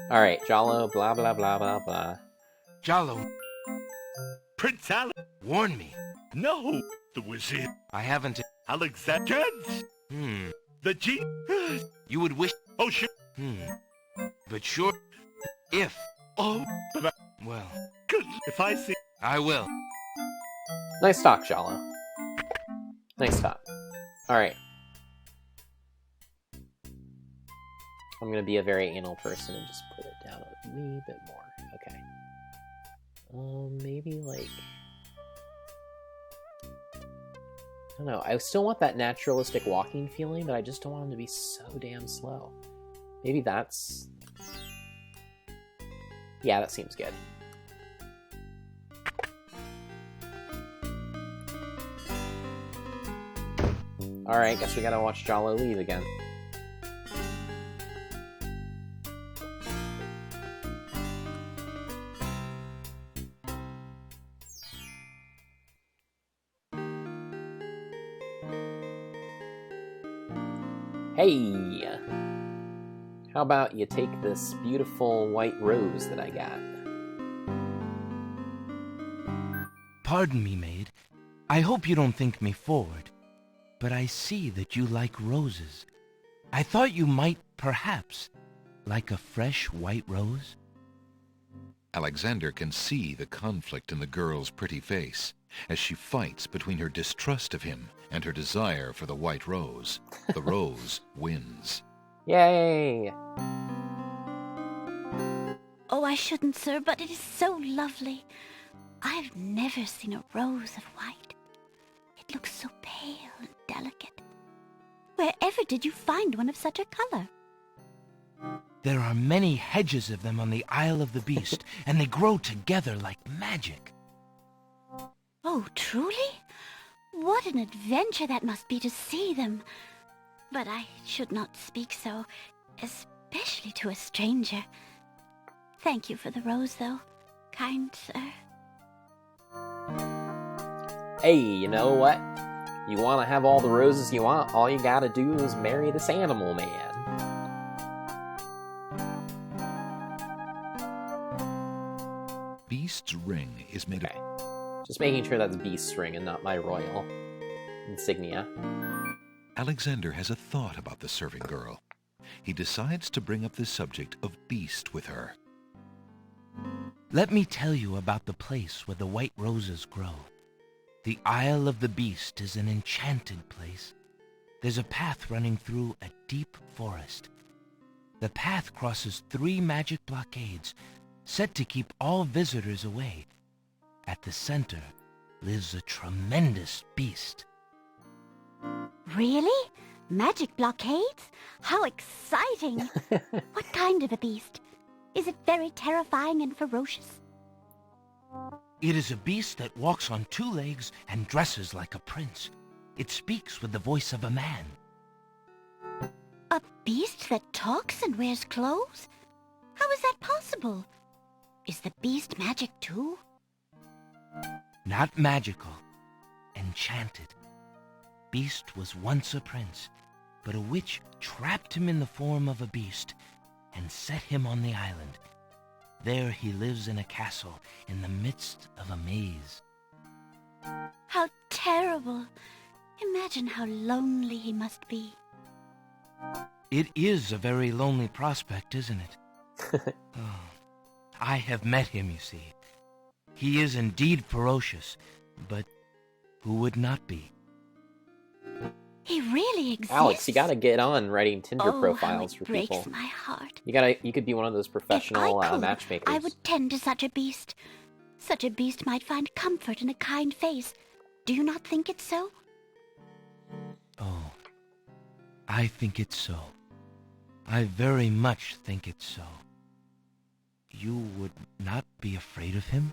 Alright, Jalo, blah blah blah blah blah. Jalo, Prince Alex. warn me. No, the wizard. I haven't... Alexander. The G. You would wish... Oh, shit. But sure... If... Oh, Well, good. If I see. I will. Nice talk, Jalo. Nice talk. Alright. I'm gonna be a very anal person and just put it down a wee bit more. Okay. Maybe like... I don't know, I still want that naturalistic walking feeling, but I just don't want him to be so damn slow. Maybe that's... Yeah, that seems good. Alright, guess we gotta watch Jalo leave again. Hey! How about you take this beautiful white rose that I got? Pardon me, maid. I hope you don't think me forward, but I see that you like roses. I thought you might, perhaps, like a fresh white rose. Alexander can see the conflict in the girl's pretty face as she fights between her distrust of him and her desire for the white rose. The rose wins. Yay! Oh, I shouldn't, sir, but it is so lovely. I've never seen a rose of white. It looks so pale and delicate. Wherever did you find one of such a color? There are many hedges of them on the Isle of the Beast, and they grow together like magic. Oh, truly? What an adventure that must be to see them. But I should not speak so, especially to a stranger. Thank you for the rose, though, kind sir. Hey, you know what? You want to have all the roses you want, all you gotta do is marry this animal man. Beast's ring is made Okay. Just making sure that's Beast's ring and not my royal insignia. Alexander has a thought about the serving girl. He decides to bring up the subject of Beast with her. Let me tell you about the place where the white roses grow. The Isle of the Beast is an enchanted place. There's a path running through a deep forest. The path crosses 3 magic blockades, set to keep all visitors away. At the center lives a tremendous beast. Really? Magic blockades? How exciting! What kind of a beast? Is it very terrifying and ferocious? It is a beast that walks on 2 legs and dresses like a prince. It speaks with the voice of a man. A beast that talks and wears clothes? How is that possible? Is the beast magic too? Not magical, enchanted. Beast was once a prince, but a witch trapped him in the form of a beast and set him on the island There he lives in a castle in the midst of a maze. How terrible! Imagine how lonely he must be. It is a very lonely prospect, isn't it? Oh, I have met him, you see. He is indeed ferocious, but who would not be? He really exists? Alex, you gotta get on writing Tinder profiles how it for breaks people. My heart. You could be one of those professional If I could, matchmakers. I would tend to such a beast. Such a beast might find comfort in a kind face. Do you not think it so? Oh, I think it's so. I very much think it's so. You would not be afraid of him?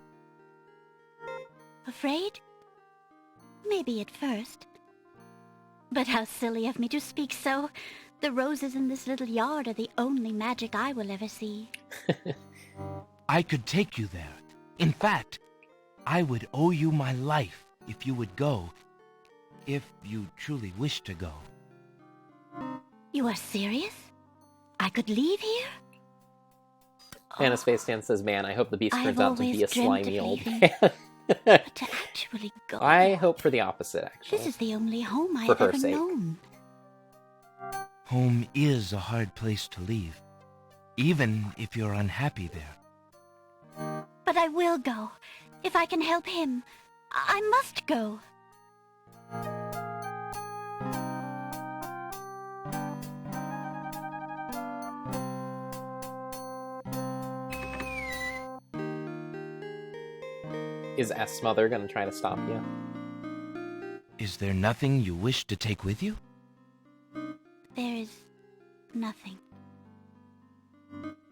Afraid? Maybe at first. But how silly of me to speak so. The roses in this little yard are the only magic I will ever see. I could take you there. In fact, I would owe you my life if you would go, if you truly wish to go. You are serious? I could leave here? Hannah Spacetan says, man, I hope the beast I turns have out to be a always dreamt of slimy old leaving. man. But to actually go... I hope for the opposite, actually. This is the only home I For have her ever sake. known. Home is a hard place to leave, even if you're unhappy there. But I will go. If I can help him, I must go. Is S Mother gonna try to stop you? Is there nothing you wish to take with you? There is nothing.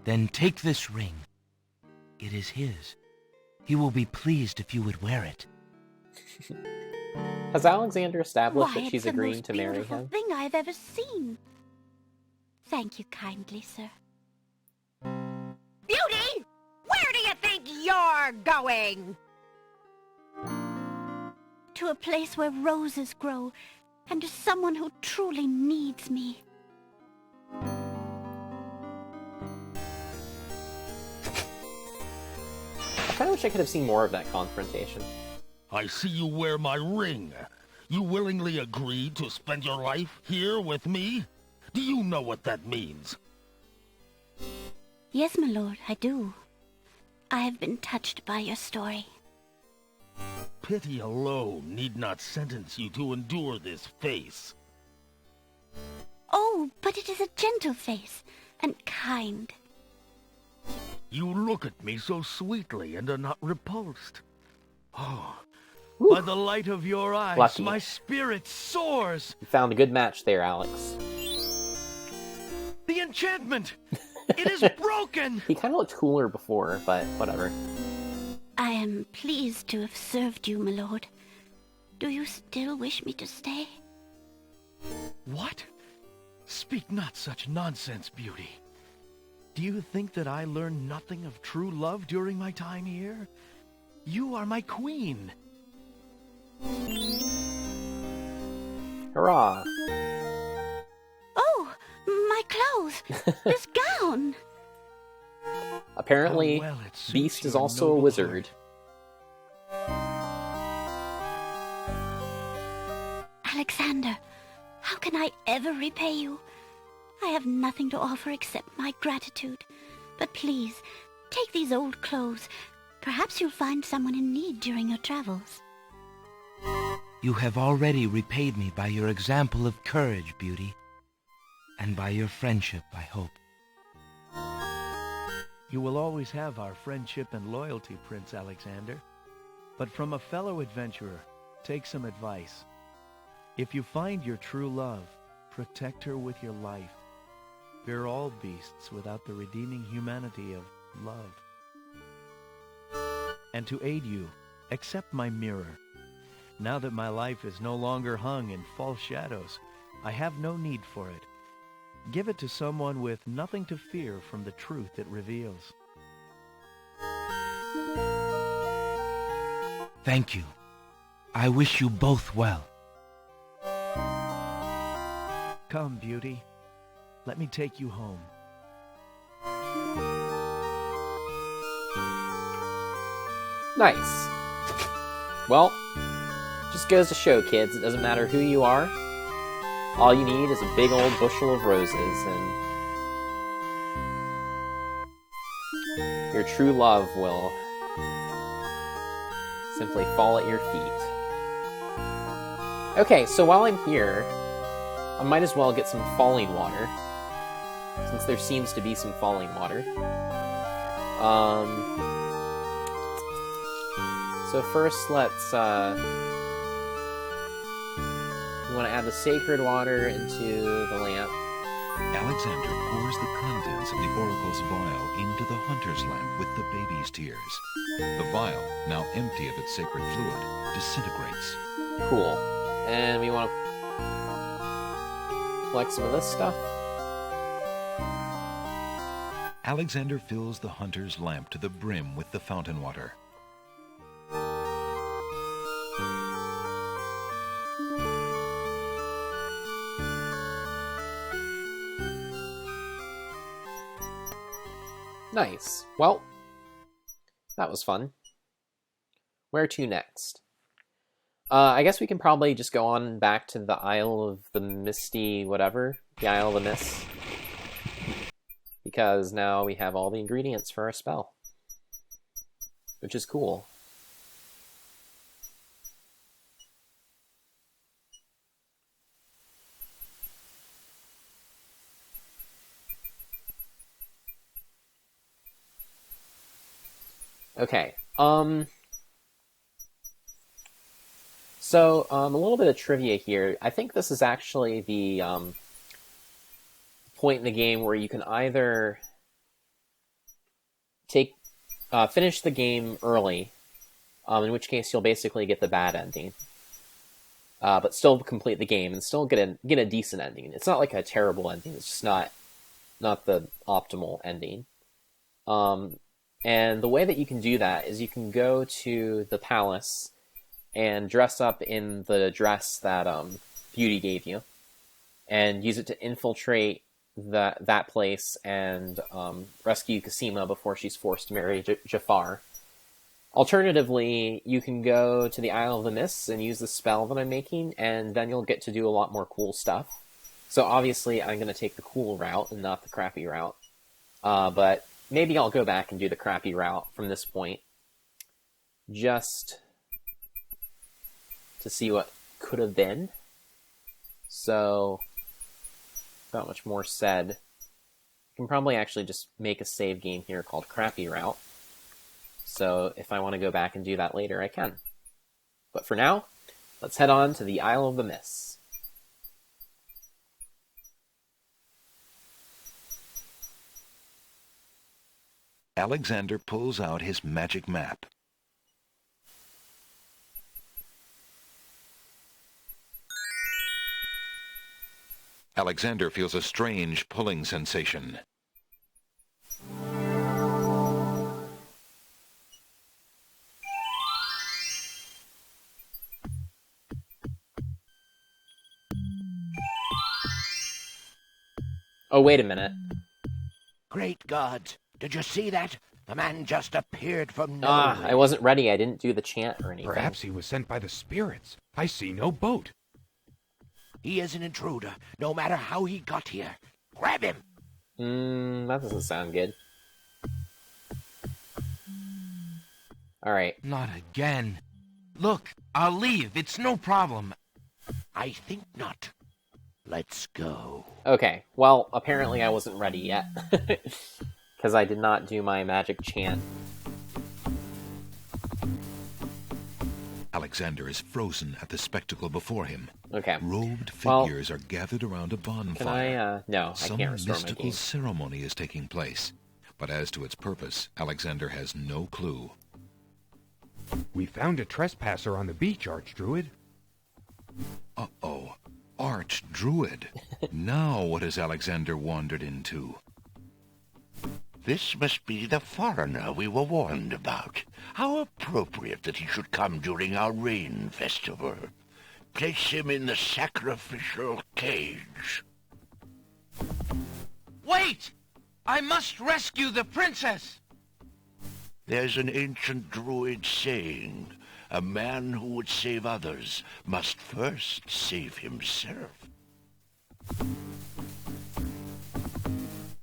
Then take this ring. It is his. He will be pleased if you would wear it. Has Alexander established Why, that she's it's the agreeing most to marry beautiful him? thing I've ever seen. Thank you kindly, sir. Beauty! Where do you think you're going? To a place where roses grow, and to someone who truly needs me. I kind of wish I could have seen more of that confrontation. I see you wear my ring. You willingly agreed to spend your life here with me? Do you know what that means? Yes, my lord, I do. I have been touched by your story. Pity alone need not sentence you to endure this face. Oh, but it is a gentle face, and kind. You look at me so sweetly and are not repulsed. Oh, Whew. by the light of your eyes, Lucky. my spirit soars. You found a good match there, Alex. The enchantment! It is broken! He kind of looked cooler before, but whatever. I am pleased to have served you, my lord. Do you still wish me to stay? What? Speak not such nonsense, Beauty. Do you think that I learned nothing of true love during my time here? You are my queen. Hurrah! Oh, my clothes! This gown! Apparently, How well it suits Beast is your also a noble wizard. Alexander, how can I ever repay you? I have nothing to offer except my gratitude. But please, take these old clothes. Perhaps you'll find someone in need during your travels. You have already repaid me by your example of courage, Beauty. And by your friendship, I hope. You will always have our friendship and loyalty, Prince Alexander. But from a fellow adventurer, take some advice. If you find your true love, protect her with your life. Fear all beasts without the redeeming humanity of love. And to aid you, accept my mirror. Now that my life is no longer hung in false shadows, I have no need for it. Give it to someone with nothing to fear from the truth it reveals. Thank you. I wish you both well. Come, Beauty. Let me take you home. Nice. Well, just goes to show, kids, it doesn't matter who you are. All you need is a big old bushel of roses, and your true love will simply fall at your feet. Okay, so while I'm here, I might as well get some falling water, since there seems to be some falling water. So first let's, we want to add the sacred water into the lamp. Alexander pours the contents of the oracle's vial into the hunter's lamp with the baby's tears. The vial, now empty of its sacred fluid, disintegrates. Cool. And we want to collect some of this stuff. Alexander fills the hunter's lamp to the brim with the fountain water. Nice. Well, that was fun. Where to next? I guess we can probably just go on back to the Isle of the Misty whatever. The Isle of the Mist. Because now we have all the ingredients for our spell. Which is cool. Okay, so, a little bit of trivia here. I think this is actually the, point in the game where you can either finish the game early, in which case you'll basically get the bad ending, but still complete the game and still get a decent ending. It's not like a terrible ending, it's just not the optimal ending. And the way that you can do that is you can go to the palace and dress up in the dress that Beauty gave you, and use it to infiltrate that place and rescue Cosima before she's forced to marry Jafar. Alternatively, you can go to the Isle of the Mists and use the spell that I'm making, and then you'll get to do a lot more cool stuff. So obviously I'm going to take the cool route and not the crappy route. But maybe I'll go back and do the crappy route from this point, just to see what could have been. So, not much more said. I can probably actually just make a save game here called Crappy Route. So if I want to go back and do that later, I can. But for now, let's head on to the Isle of the Mists. Alexander pulls out his magic map. Alexander feels a strange pulling sensation. Oh, wait a minute. Great God! Did you see that? The man just appeared from nowhere. I wasn't ready. I didn't do the chant or anything. Perhaps he was sent by the spirits. I see no boat. He is an intruder, no matter how he got here. Grab him! That doesn't sound good. Alright. Not again. Look, I'll leave. It's no problem. I think not. Let's go. Okay, well, apparently I wasn't ready yet. Because I did not do my magic chant. Alexander is frozen at the spectacle before him. Okay. Robed figures are gathered around a bonfire. Can I, no, I can't restore my Some mystical game. ceremony is taking place. But as to its purpose, Alexander has no clue. We found a trespasser on the beach, Archdruid. Uh-oh. Archdruid. Now what has Alexander wandered into? This must be the foreigner we were warned about. How appropriate that he should come during our rain festival. Place him in the sacrificial cage. Wait! I must rescue the princess! There's an ancient druid saying, a man who would save others must first save himself.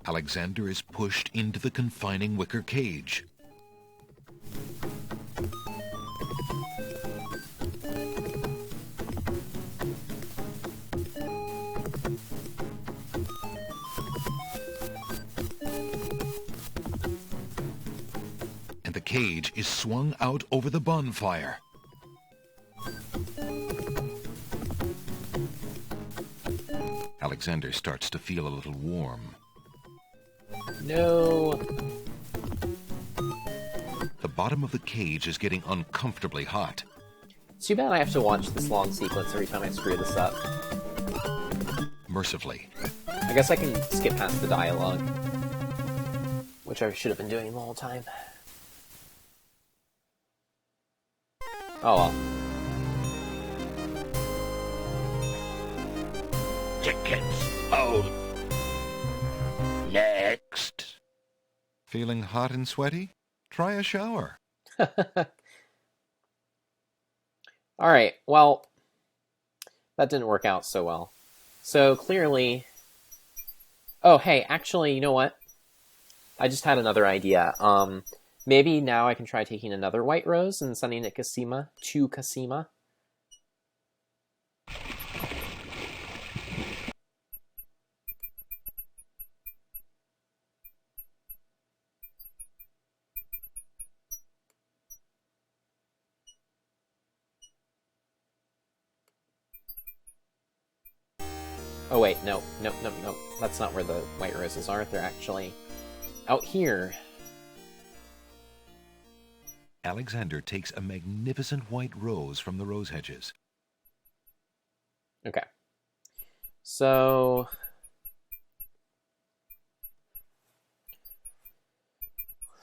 Alexander is pushed into the confining wicker cage. And the cage is swung out over the bonfire. Alexander starts to feel a little warm. No. The bottom of the cage is getting uncomfortably hot. It's too bad I have to watch this long sequence every time I screw this up. Mercifully, I guess I can skip past the dialogue, which I should have been doing the whole time. Oh well. Tickets out. Next. feeling hot and sweaty? Try a shower. Alright, well, that didn't work out so well. So clearly... Oh, hey, actually, you know what? I just had another idea. Maybe now I can try taking another white rose and sending it to Cassima. Oh wait, no. That's not where the white roses are. They're actually out here. Alexander takes a magnificent white rose from the rose hedges. Okay. So...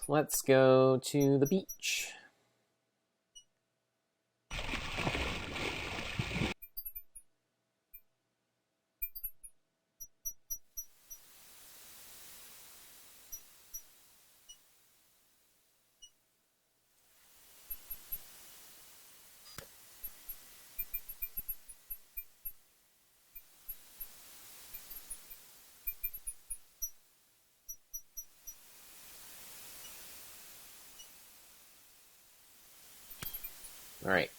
let's go to the beach. Alright.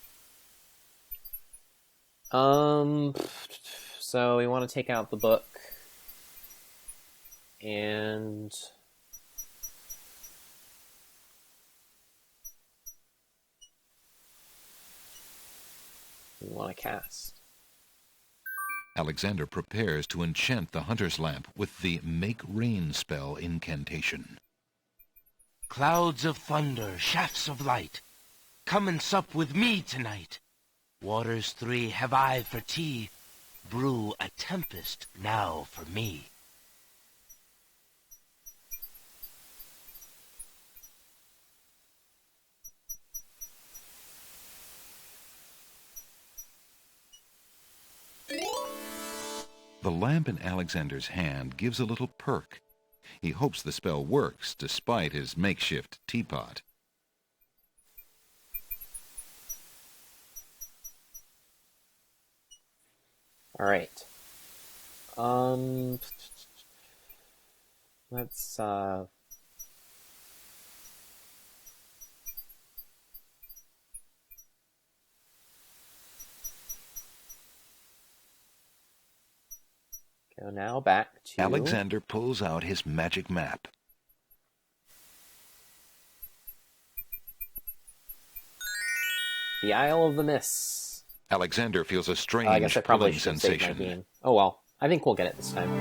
So we want to take out the book. And... we want to cast. Alexander prepares to enchant the hunter's lamp with the Make Rain spell incantation. Clouds of thunder, shafts of light, come and sup with me tonight. Waters three have I for tea, brew a tempest now for me. The lamp in Alexander's hand gives a little perk. He hopes the spell works despite his makeshift teapot. Alright. Let's, go now back to... Alexander pulls out his magic map. the Isle of the Mists. Alexander feels a strange I guess I probably pulling should have saved my sensation. game. Oh well, I think we'll get it this time.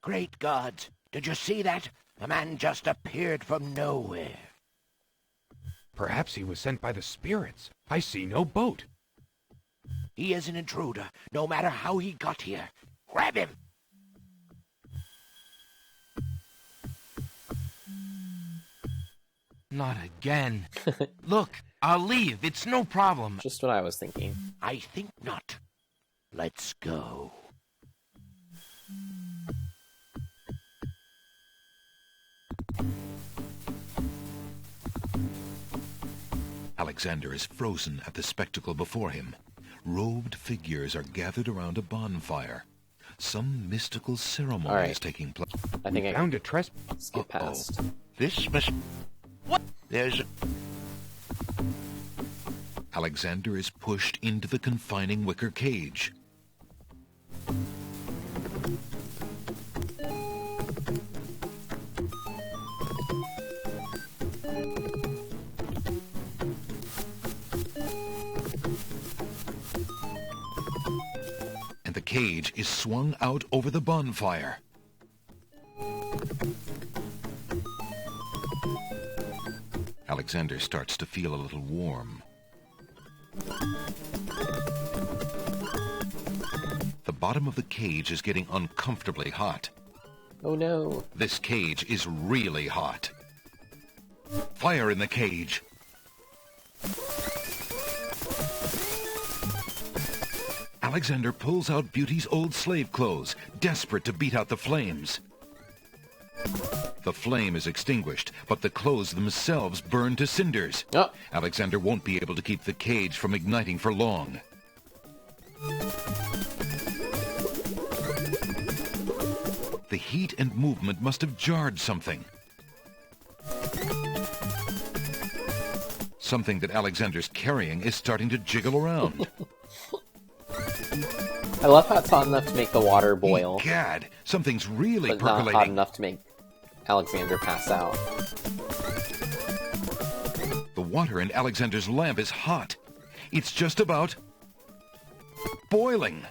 Great gods, did you see that? The man just appeared from nowhere. Perhaps he was sent by the spirits. I see no boat. He is an intruder, no matter how he got here. Grab him! Not again. Look, I'll leave. It's no problem. Just what I was thinking. I think not. Let's go. Alexander is frozen at the spectacle before him. Robed figures are gathered around a bonfire. Some mystical ceremony is taking place. I think I found a trespass. skip past. This must... What? There's... Alexander is pushed into the confining wicker cage. And the cage is swung out over the bonfire. Alexander starts to feel a little warm. The bottom of the cage is getting uncomfortably hot. Oh no. This cage is really hot. Fire in the cage. Alexander pulls out Beauty's old slave clothes, desperate to beat out the flames. The flame is extinguished, but the clothes themselves burn to cinders. Oh. Alexander won't be able to keep the cage from igniting for long. The heat and movement must have jarred something. Something that Alexander's carrying is starting to jiggle around. I love how it's hot enough to make the water boil, Gad, something's really but percolating. not hot enough to make Alexander pass out. The water in Alexander's lamp is hot. It's just about boiling.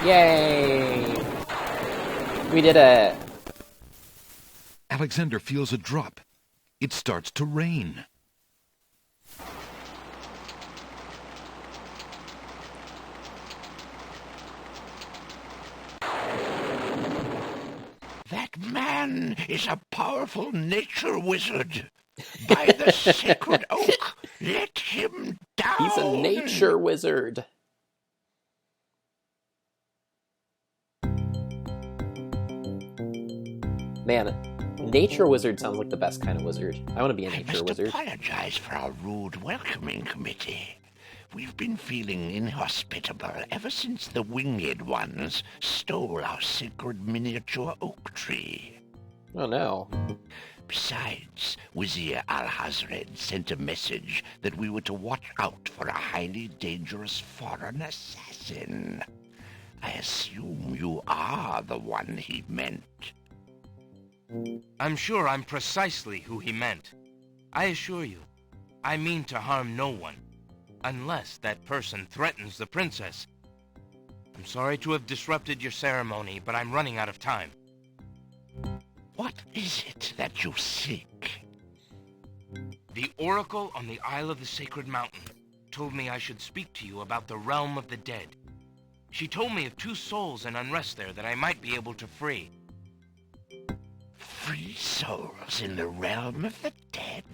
Yay! We did it! Alexander feels a drop. It starts to rain. That man is a powerful nature wizard. By the sacred oak, let him down. He's a nature wizard. Man, nature wizard sounds like the best kind of wizard. I want to be a nature wizard. I must apologize for our rude welcoming committee. We've been feeling inhospitable ever since the winged ones stole our sacred miniature oak tree. Oh no. Besides, Wazir Al-Hazred sent a message that we were to watch out for a highly dangerous foreign assassin. I assume you are the one he meant. I'm sure I'm precisely who he meant. I assure you, I mean to harm no one, unless that person threatens the princess. I'm sorry to have disrupted your ceremony, but I'm running out of time. What is it that you seek? The oracle on the Isle of the Sacred Mountain told me I should speak to you about the realm of the dead. She told me of 2 souls in unrest there that I might be able to free. Free souls in the realm of the dead?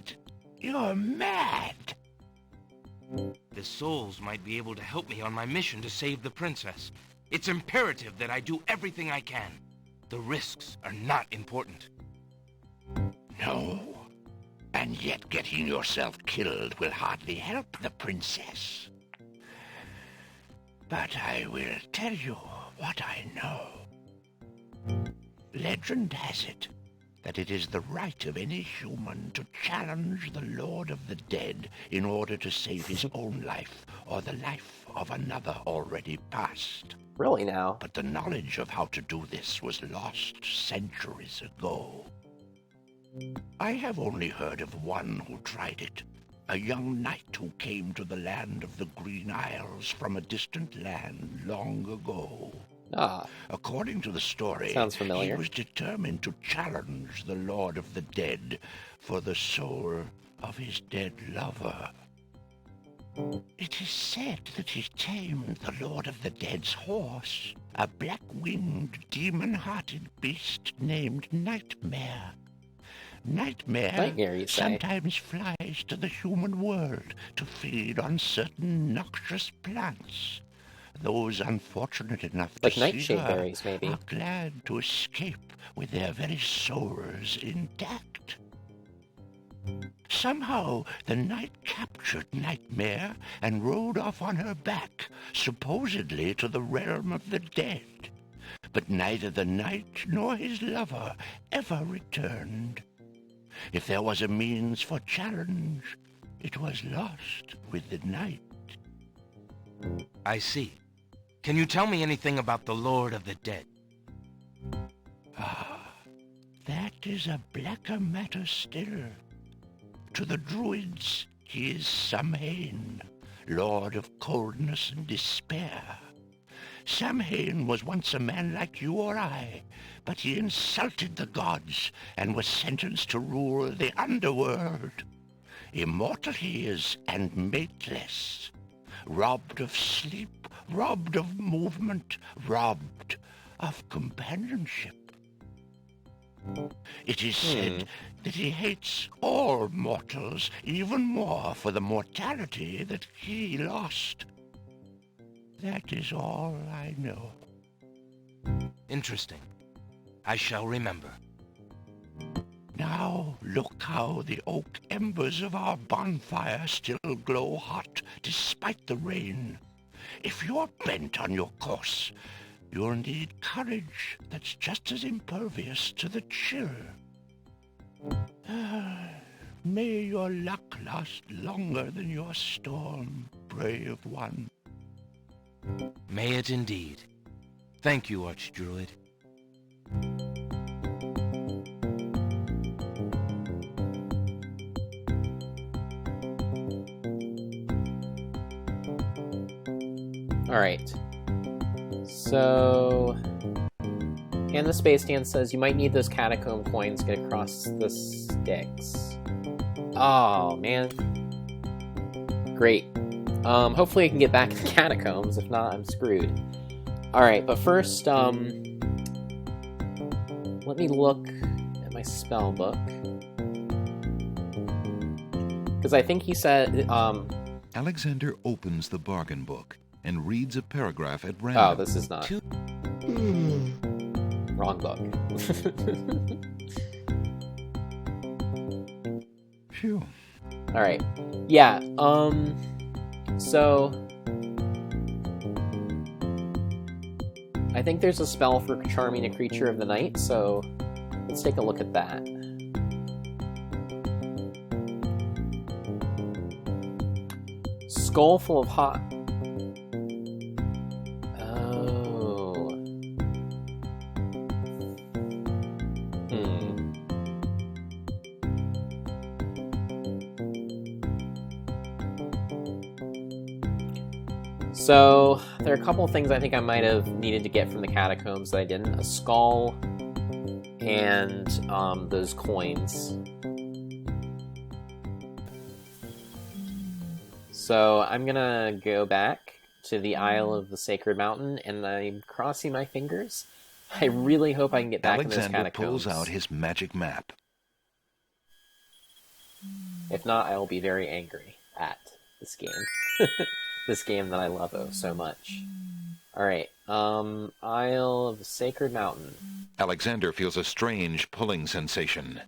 You're mad. The souls might be able to help me on my mission to save the princess. It's imperative that I do everything I can. The risks are not important. No. And yet getting yourself killed will hardly help the princess. But I will tell you what I know. Legend has it that it is the right of any human to challenge the Lord of the Dead in order to save his own life or the life of another already past. Really now? But the knowledge of how to do this was lost centuries ago. I have only heard of one who tried it, a young knight who came to the land of the Green Isles from a distant land long ago. Ah. According to the story, Sounds familiar. He was determined to challenge the Lord of the Dead for the soul of his dead lover. It is said that he tamed the Lord of the Dead's horse, a black-winged, demon-hearted beast named Nightmare. Nightmare you say? sometimes flies to the human world to feed on certain noxious plants. Those unfortunate enough to Like see nightshade her berries, maybe. are glad to escape with their very souls intact. Somehow the night captured Nightmare and rode off on her back, supposedly to the realm of the dead. But neither the knight nor his lover ever returned. If there was a means for challenge, it was lost with the night. I see. Can you tell me anything about the Lord of the Dead? That is a blacker matter still. To the Druids, he is Samhain, lord of coldness and despair. Samhain was once a man like you or I, but he insulted the gods and was sentenced to rule the underworld. Immortal he is and mateless, robbed of sleep, robbed of movement, robbed of companionship. It is said that he hates all mortals even more for the mortality that he lost. That is all I know. Interesting. I shall remember. Now look how the oak embers of our bonfire still glow hot despite the rain. If you're bent on your course, you'll need courage that's just as impervious to the chill. May your luck last longer than your storm, brave one. May it indeed. Thank you, Archdruid. Alright. So... And the space dance says you might need those catacomb coins to get across the Styx. Oh, man. Great. Hopefully I can get back in the catacombs. If not, I'm screwed. Alright, but first, let me look at my spell book. Because I think he said, Alexander opens the bargain book and reads a paragraph at random. Oh, this is not. Wrong book. Phew. Alright. Yeah, so... I think there's a spell for charming a creature of the night, so let's take a look at that. Skull full of hot... Oh... So, there are a couple of things I think I might have needed to get from the catacombs that I didn't. A skull and those coins. So, I'm gonna go back to the Isle of the Sacred Mountain, and I'm crossing my fingers. I really hope I can get back in those Alexander catacombs. pulls out his magic map. If not, I will be very angry at this game. This game that I love so much. Alright, Isle of the Sacred Mountain. Alexander feels a strange pulling sensation.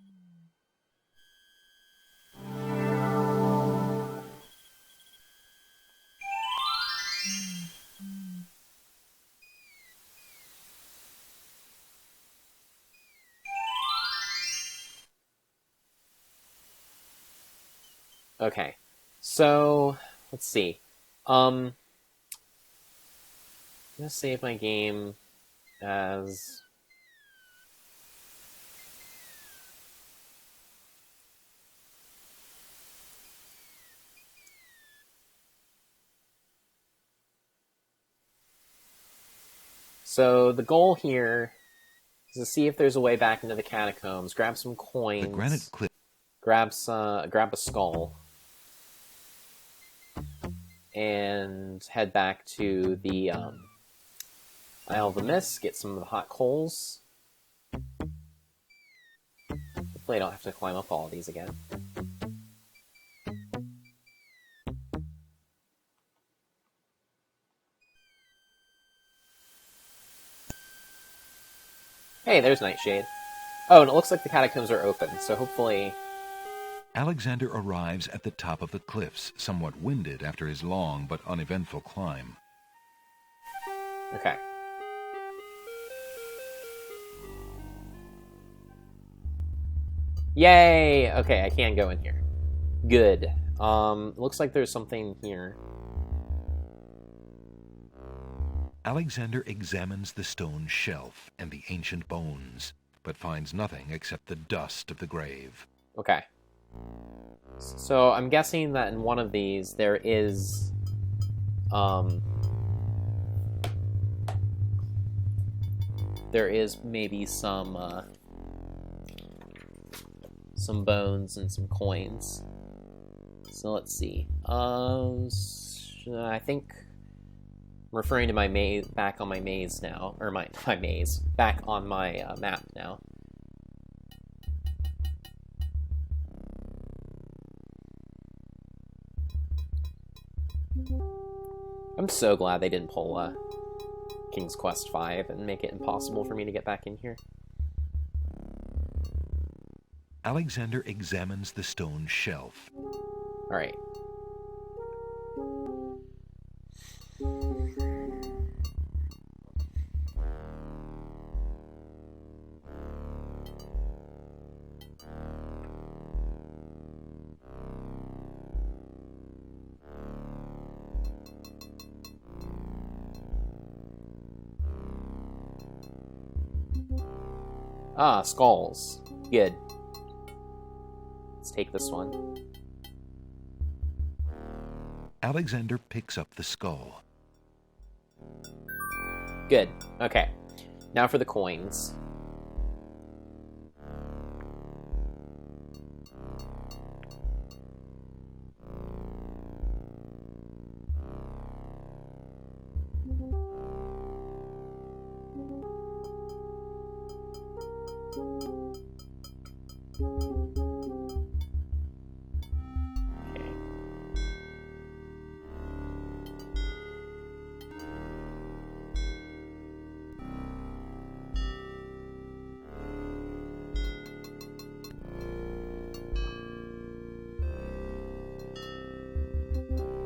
Okay, so let's see. I'm gonna save my game as... So the goal here is to see if there's a way back into the catacombs, grab some coins, The granite cliff. grab a skull, and head back to the Isle of the Mist, get some of the hot coals. Hopefully I don't have to climb up all of these again. Hey, there's Nightshade. Oh, and it looks like the catacombs are open, so hopefully... Alexander arrives at the top of the cliffs, somewhat winded after his long but uneventful climb. Okay. Yay! Okay, I can go in here. Good. Looks like there's something here. Alexander examines the stone shelf and the ancient bones, but finds nothing except the dust of the grave. Okay. So I'm guessing that in one of these there is... there is maybe some bones and some coins. So let's see. I think I'm referring to my maze, back on my maze now, or my maze, back on my map now. I'm so glad they didn't pull King's Quest V and make it impossible for me to get back in here. Alexander examines the stone shelf. Alright. Ah, skulls. Good. Let's take this one. Alexander picks up the skull. Good. Okay. Now for the coins.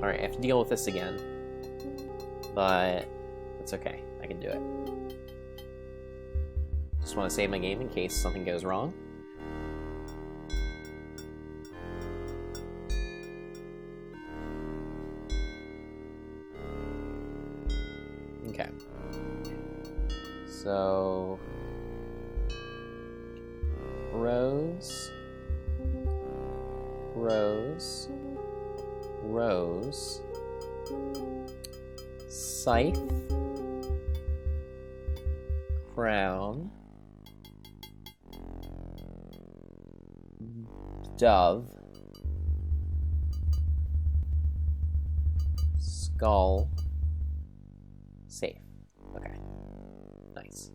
Alright, I have to deal with this again. But it's okay. I can do it. Just want to save my game in case something goes wrong. Okay. So... Rose... Rose... Rose, Scythe, Crown, Dove, Skull, Safe. Okay, nice.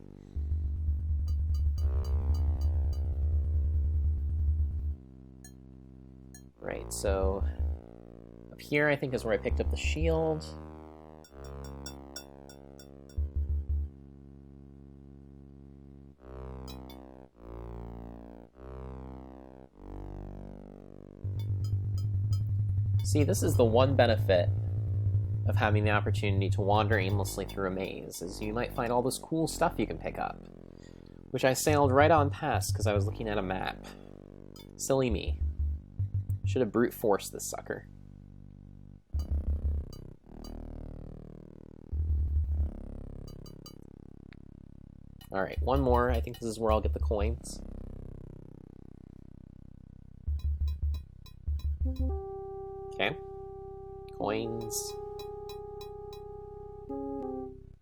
Right, so... Up here, I think, is where I picked up the shield. See, this is the one benefit of having the opportunity to wander aimlessly through a maze, is you might find all this cool stuff you can pick up, which I sailed right on past because I was looking at a map. Silly me. Should have brute forced this sucker. Alright, one more. I think this is where I'll get the coins. Okay. Coins.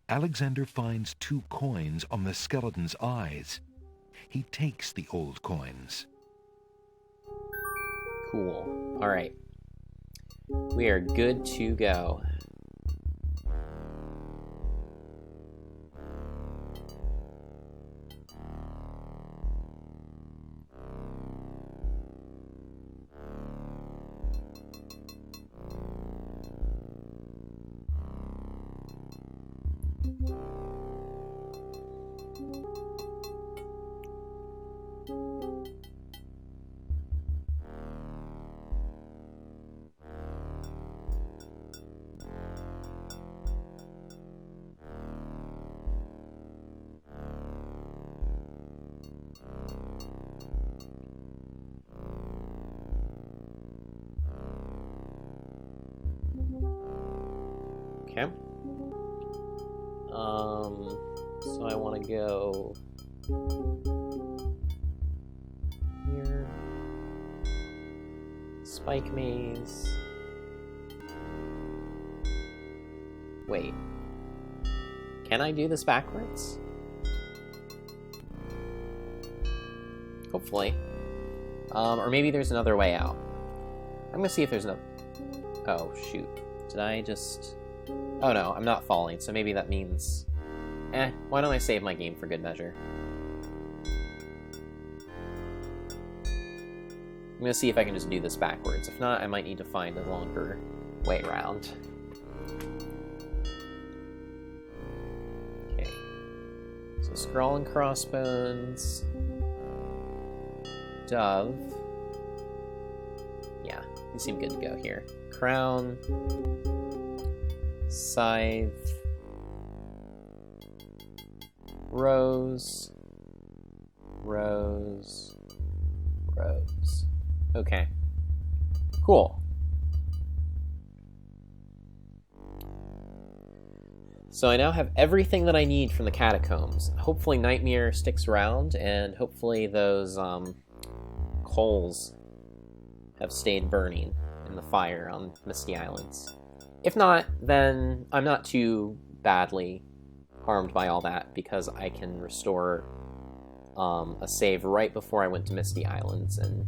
Alexander finds 2 coins on the skeleton's eyes. He takes the old coins. Cool. Alright. We are good to go. Okay. So I want to go here. Spike maze. Wait. Can I do this backwards? Hopefully. Or maybe there's another way out. I'm gonna see if there's no... Oh, shoot. Did I just... Oh no, I'm not falling, so maybe that means... why don't I save my game for good measure? I'm gonna see if I can just do this backwards. If not, I might need to find a longer way around. Okay. So Scrawl and Crossbones... Dove... Yeah, you seem good to go here. Crown... Scythe... Rose... Rose... Rose... Okay. Cool. So I now have everything that I need from the catacombs. Hopefully Nightmare sticks around, and hopefully those coals have stayed burning in the fire on Misty Islands. If not, then I'm not too badly harmed by all that, because I can restore a save right before I went to Misty Islands and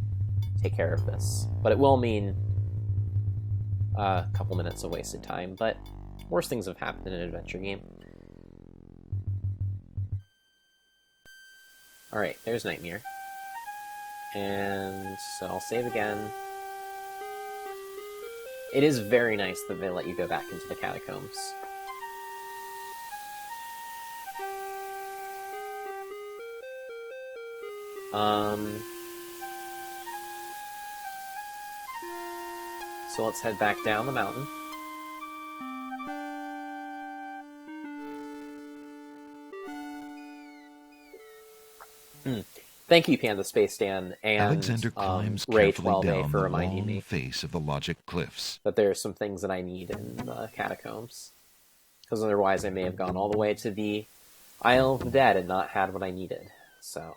take care of this. But it will mean a couple minutes of wasted time, but worse things have happened in an adventure game. Alright, there's Nightmare. And so I'll save again. It is very nice that they let you go back into the catacombs. So let's head back down the mountain. Thank you, Panda Space Dan, and Alexander climbs Rage carefully down for the reminding long me face of the Logic Cliffs. that there are some things that I need in the catacombs. Because otherwise I may have gone all the way to the Isle of the Dead and not had what I needed. So...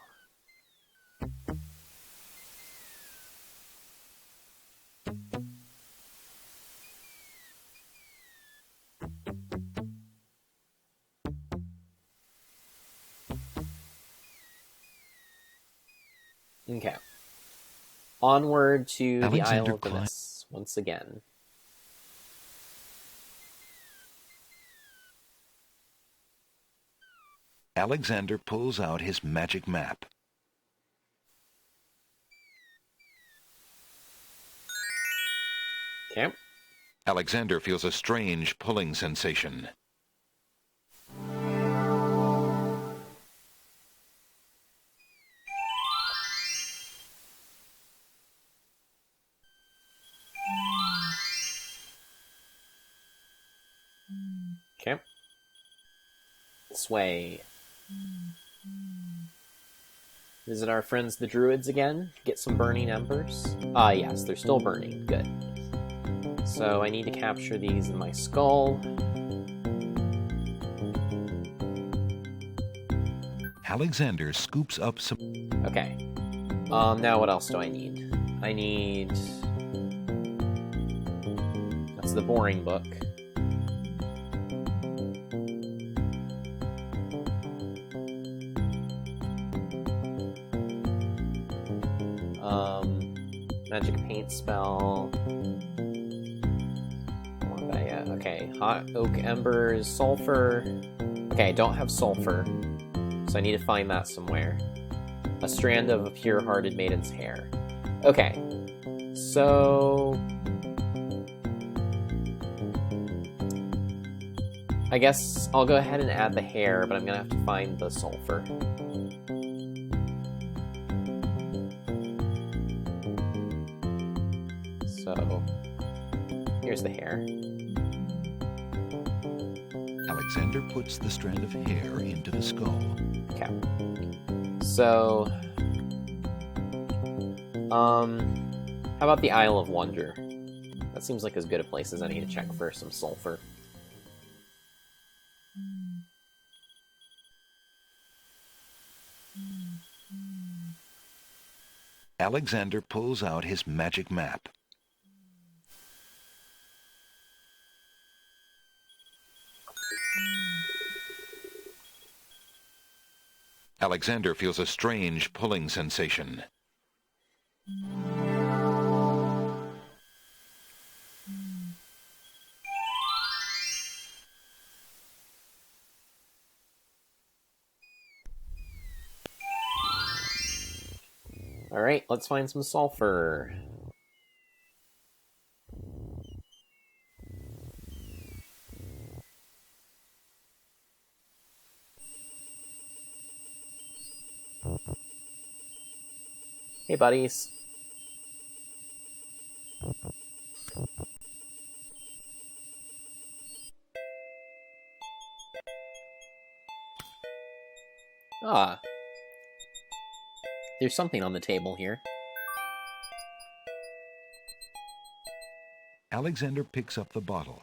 Okay. Onward to the Isle of the Mists once again. Alexander pulls out his magic map. Okay. Alexander feels a strange pulling sensation. Okay. This way. Visit our friends the Druids again. Get some burning embers. Ah, yes, they're still burning. Good. So I need to capture these in my skull. Alexander scoops up some... Okay. Now what else do I need? I need... That's the boring book. Magic paint spell. Okay, hot oak embers, sulfur. Okay, I don't have sulfur, so I need to find that somewhere. A strand of a pure-hearted maiden's hair. Okay, so... I guess I'll go ahead and add the hair, but I'm gonna have to find the sulfur. So, here's the hair. Alexander puts the strand of hair into the skull. Okay. So, how about the Isle of Wonder? That seems like as good a place as any to check for some sulfur. Alexander pulls out his magic map. Alexander feels a strange pulling sensation. Alright, let's find some sulfur. Hey, buddies. Ah. There's something on the table here. Alexander picks up the bottle.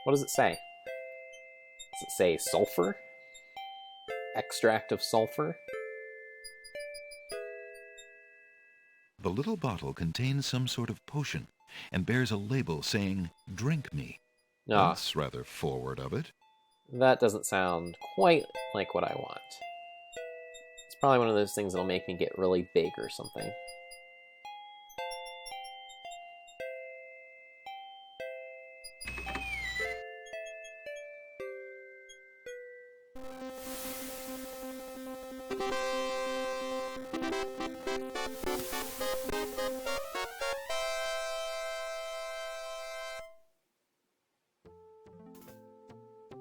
What does it say? Does it say sulfur? Extract of sulfur? The little bottle contains some sort of potion and bears a label saying, "Drink me." Ah, That's rather forward of it. that doesn't sound quite like what I want. It's probably one of those things that'll make me get really big or something.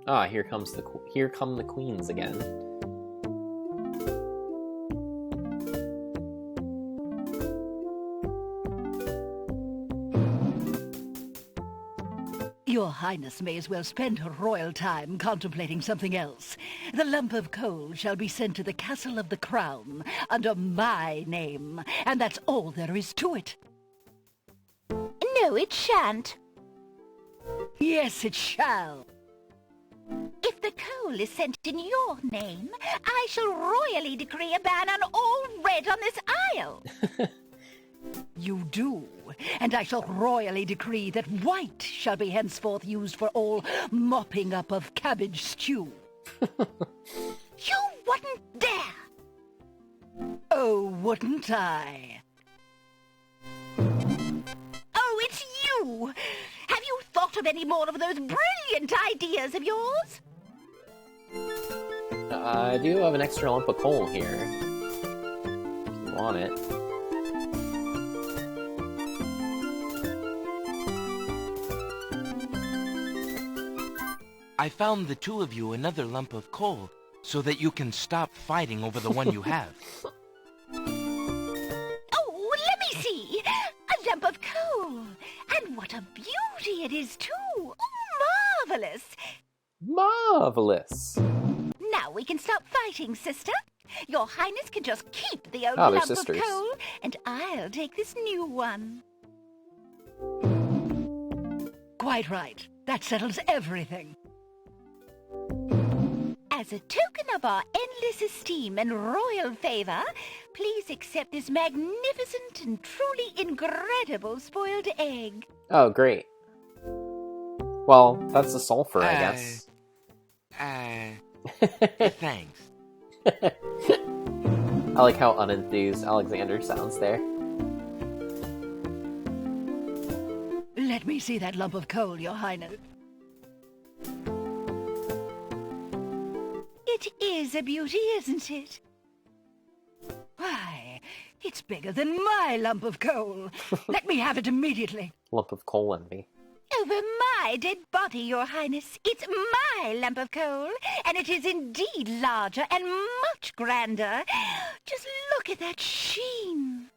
Ah, here come the queens again. Your Highness may as well spend her royal time contemplating something else. The lump of coal shall be sent to the Castle of the Crown under my name, and that's all there is to it. No, it shan't. Yes, it shall. If the coal is sent in your name, I shall royally decree a ban on all red on this isle. You do, and I shall royally decree that white shall be henceforth used for all mopping up of cabbage stew. You wouldn't dare! Oh, wouldn't I? Oh, it's you! Have you thought of any more of those brilliant ideas of yours? I do have an extra lump of coal here. If you want it. I found the two of you another lump of coal so that you can stop fighting over the one you have. Oh, let me see! A lump of coal! And what a beauty it is, too! Oh, marvelous! Marvelous! Now we can stop fighting, sister. Your Highness can just keep the old Oh, they're lump sisters. of coal, and I'll take this new one. Quite right. That settles everything. As a token of our endless esteem and royal favor, please accept this magnificent and truly incredible spoiled egg. Oh, great. Well, that's the sulfur, I guess. Thanks. I like how unenthused Alexander sounds there. Let me see that lump of coal, Your Highness. It is a beauty, isn't it? Why, it's bigger than my lump of coal. Let me have it immediately. Lump of coal envy. Over my dead body, Your Highness. It's my lump of coal, and it is indeed larger and much grander. Just look at that sheen.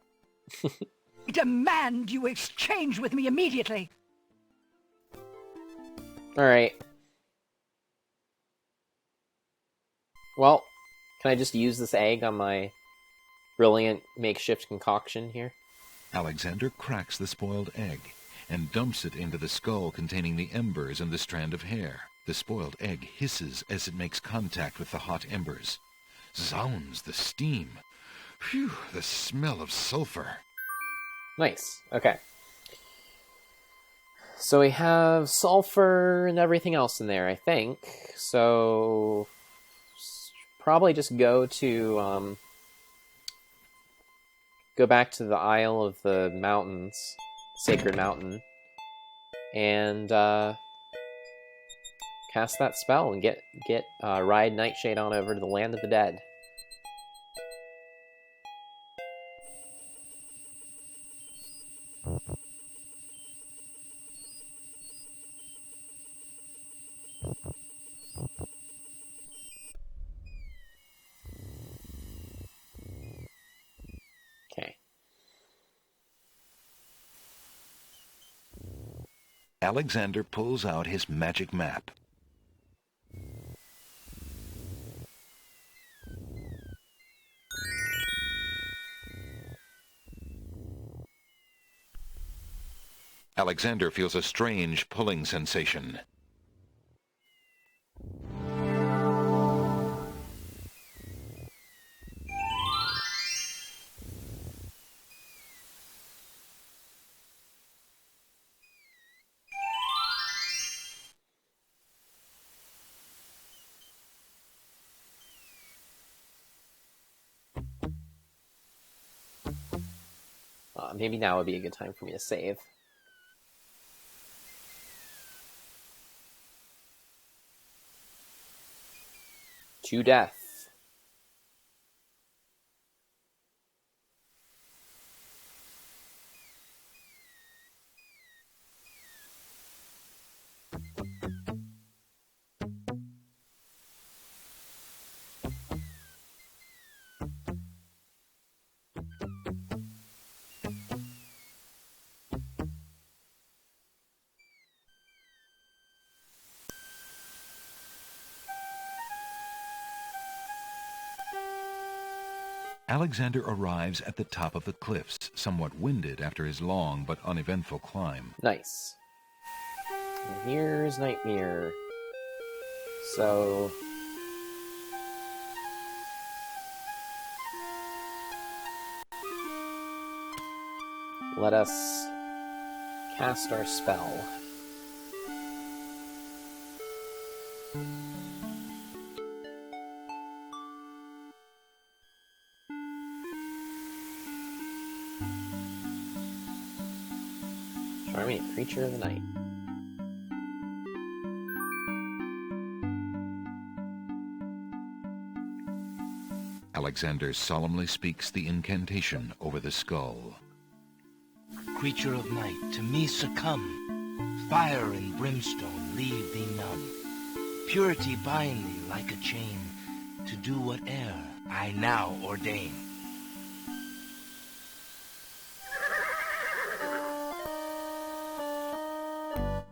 Demand you exchange with me immediately. Alright. Well, can I just use this egg on my brilliant makeshift concoction here? Alexander cracks the spoiled egg and dumps it into the skull containing the embers and the strand of hair. The spoiled egg hisses as it makes contact with the hot embers. Zounds, the steam! Phew, the smell of sulfur. Nice. Okay. So we have sulfur and everything else in there, I think. So probably just go back to the Isle of the Mountains, Sacred Mountain, and cast that spell and get ride Nightshade on over to the Land of the Dead. Okay. Alexander pulls out his magic map. Alexander feels a strange pulling sensation. Maybe now would be a good time for me to save. To death. Alexander arrives at the top of the cliffs, somewhat winded after his long but uneventful climb. Nice. And here's Nightmare. So... let us cast our spell. Charming Creature of the Night. Alexander solemnly speaks the incantation over the skull. Creature of night, to me succumb. Fire and brimstone leave thee numb. Purity bind thee like a chain, to do whate'er I now ordain.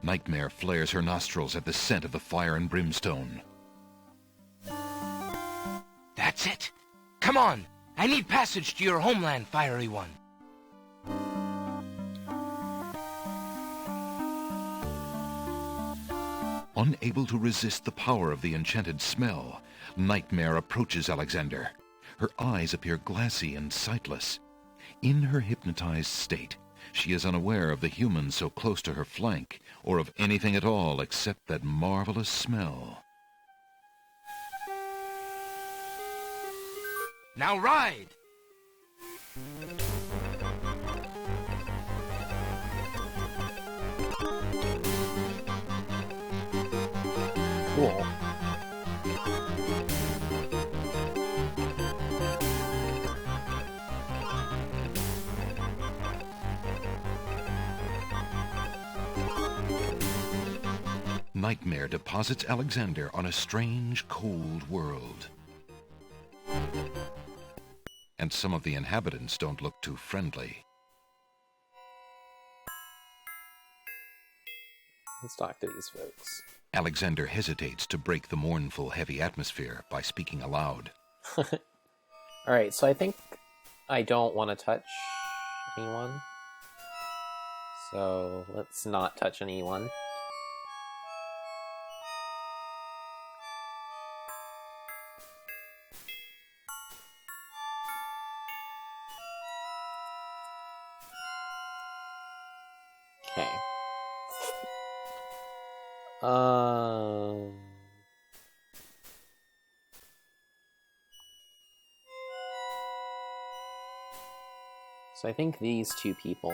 Nightmare flares her nostrils at the scent of the fire and brimstone. That's it. Come on. I need passage to your homeland, fiery one. Unable to resist the power of the enchanted smell, Nightmare approaches Alexander. Her eyes appear glassy and sightless. In her hypnotized state, she is unaware of the human so close to her flank, or of anything at all except that marvelous smell. Now ride! Cool. Nightmare deposits Alexander on a strange, cold world. And some of the inhabitants don't look too friendly. Let's talk to these folks. Alexander hesitates to break the mournful, heavy atmosphere by speaking aloud. Alright, so I think I don't want to touch anyone. So let's not touch anyone. Okay. So I think these two people.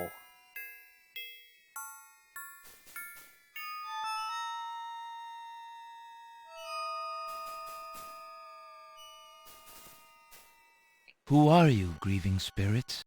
Who are you, grieving spirits?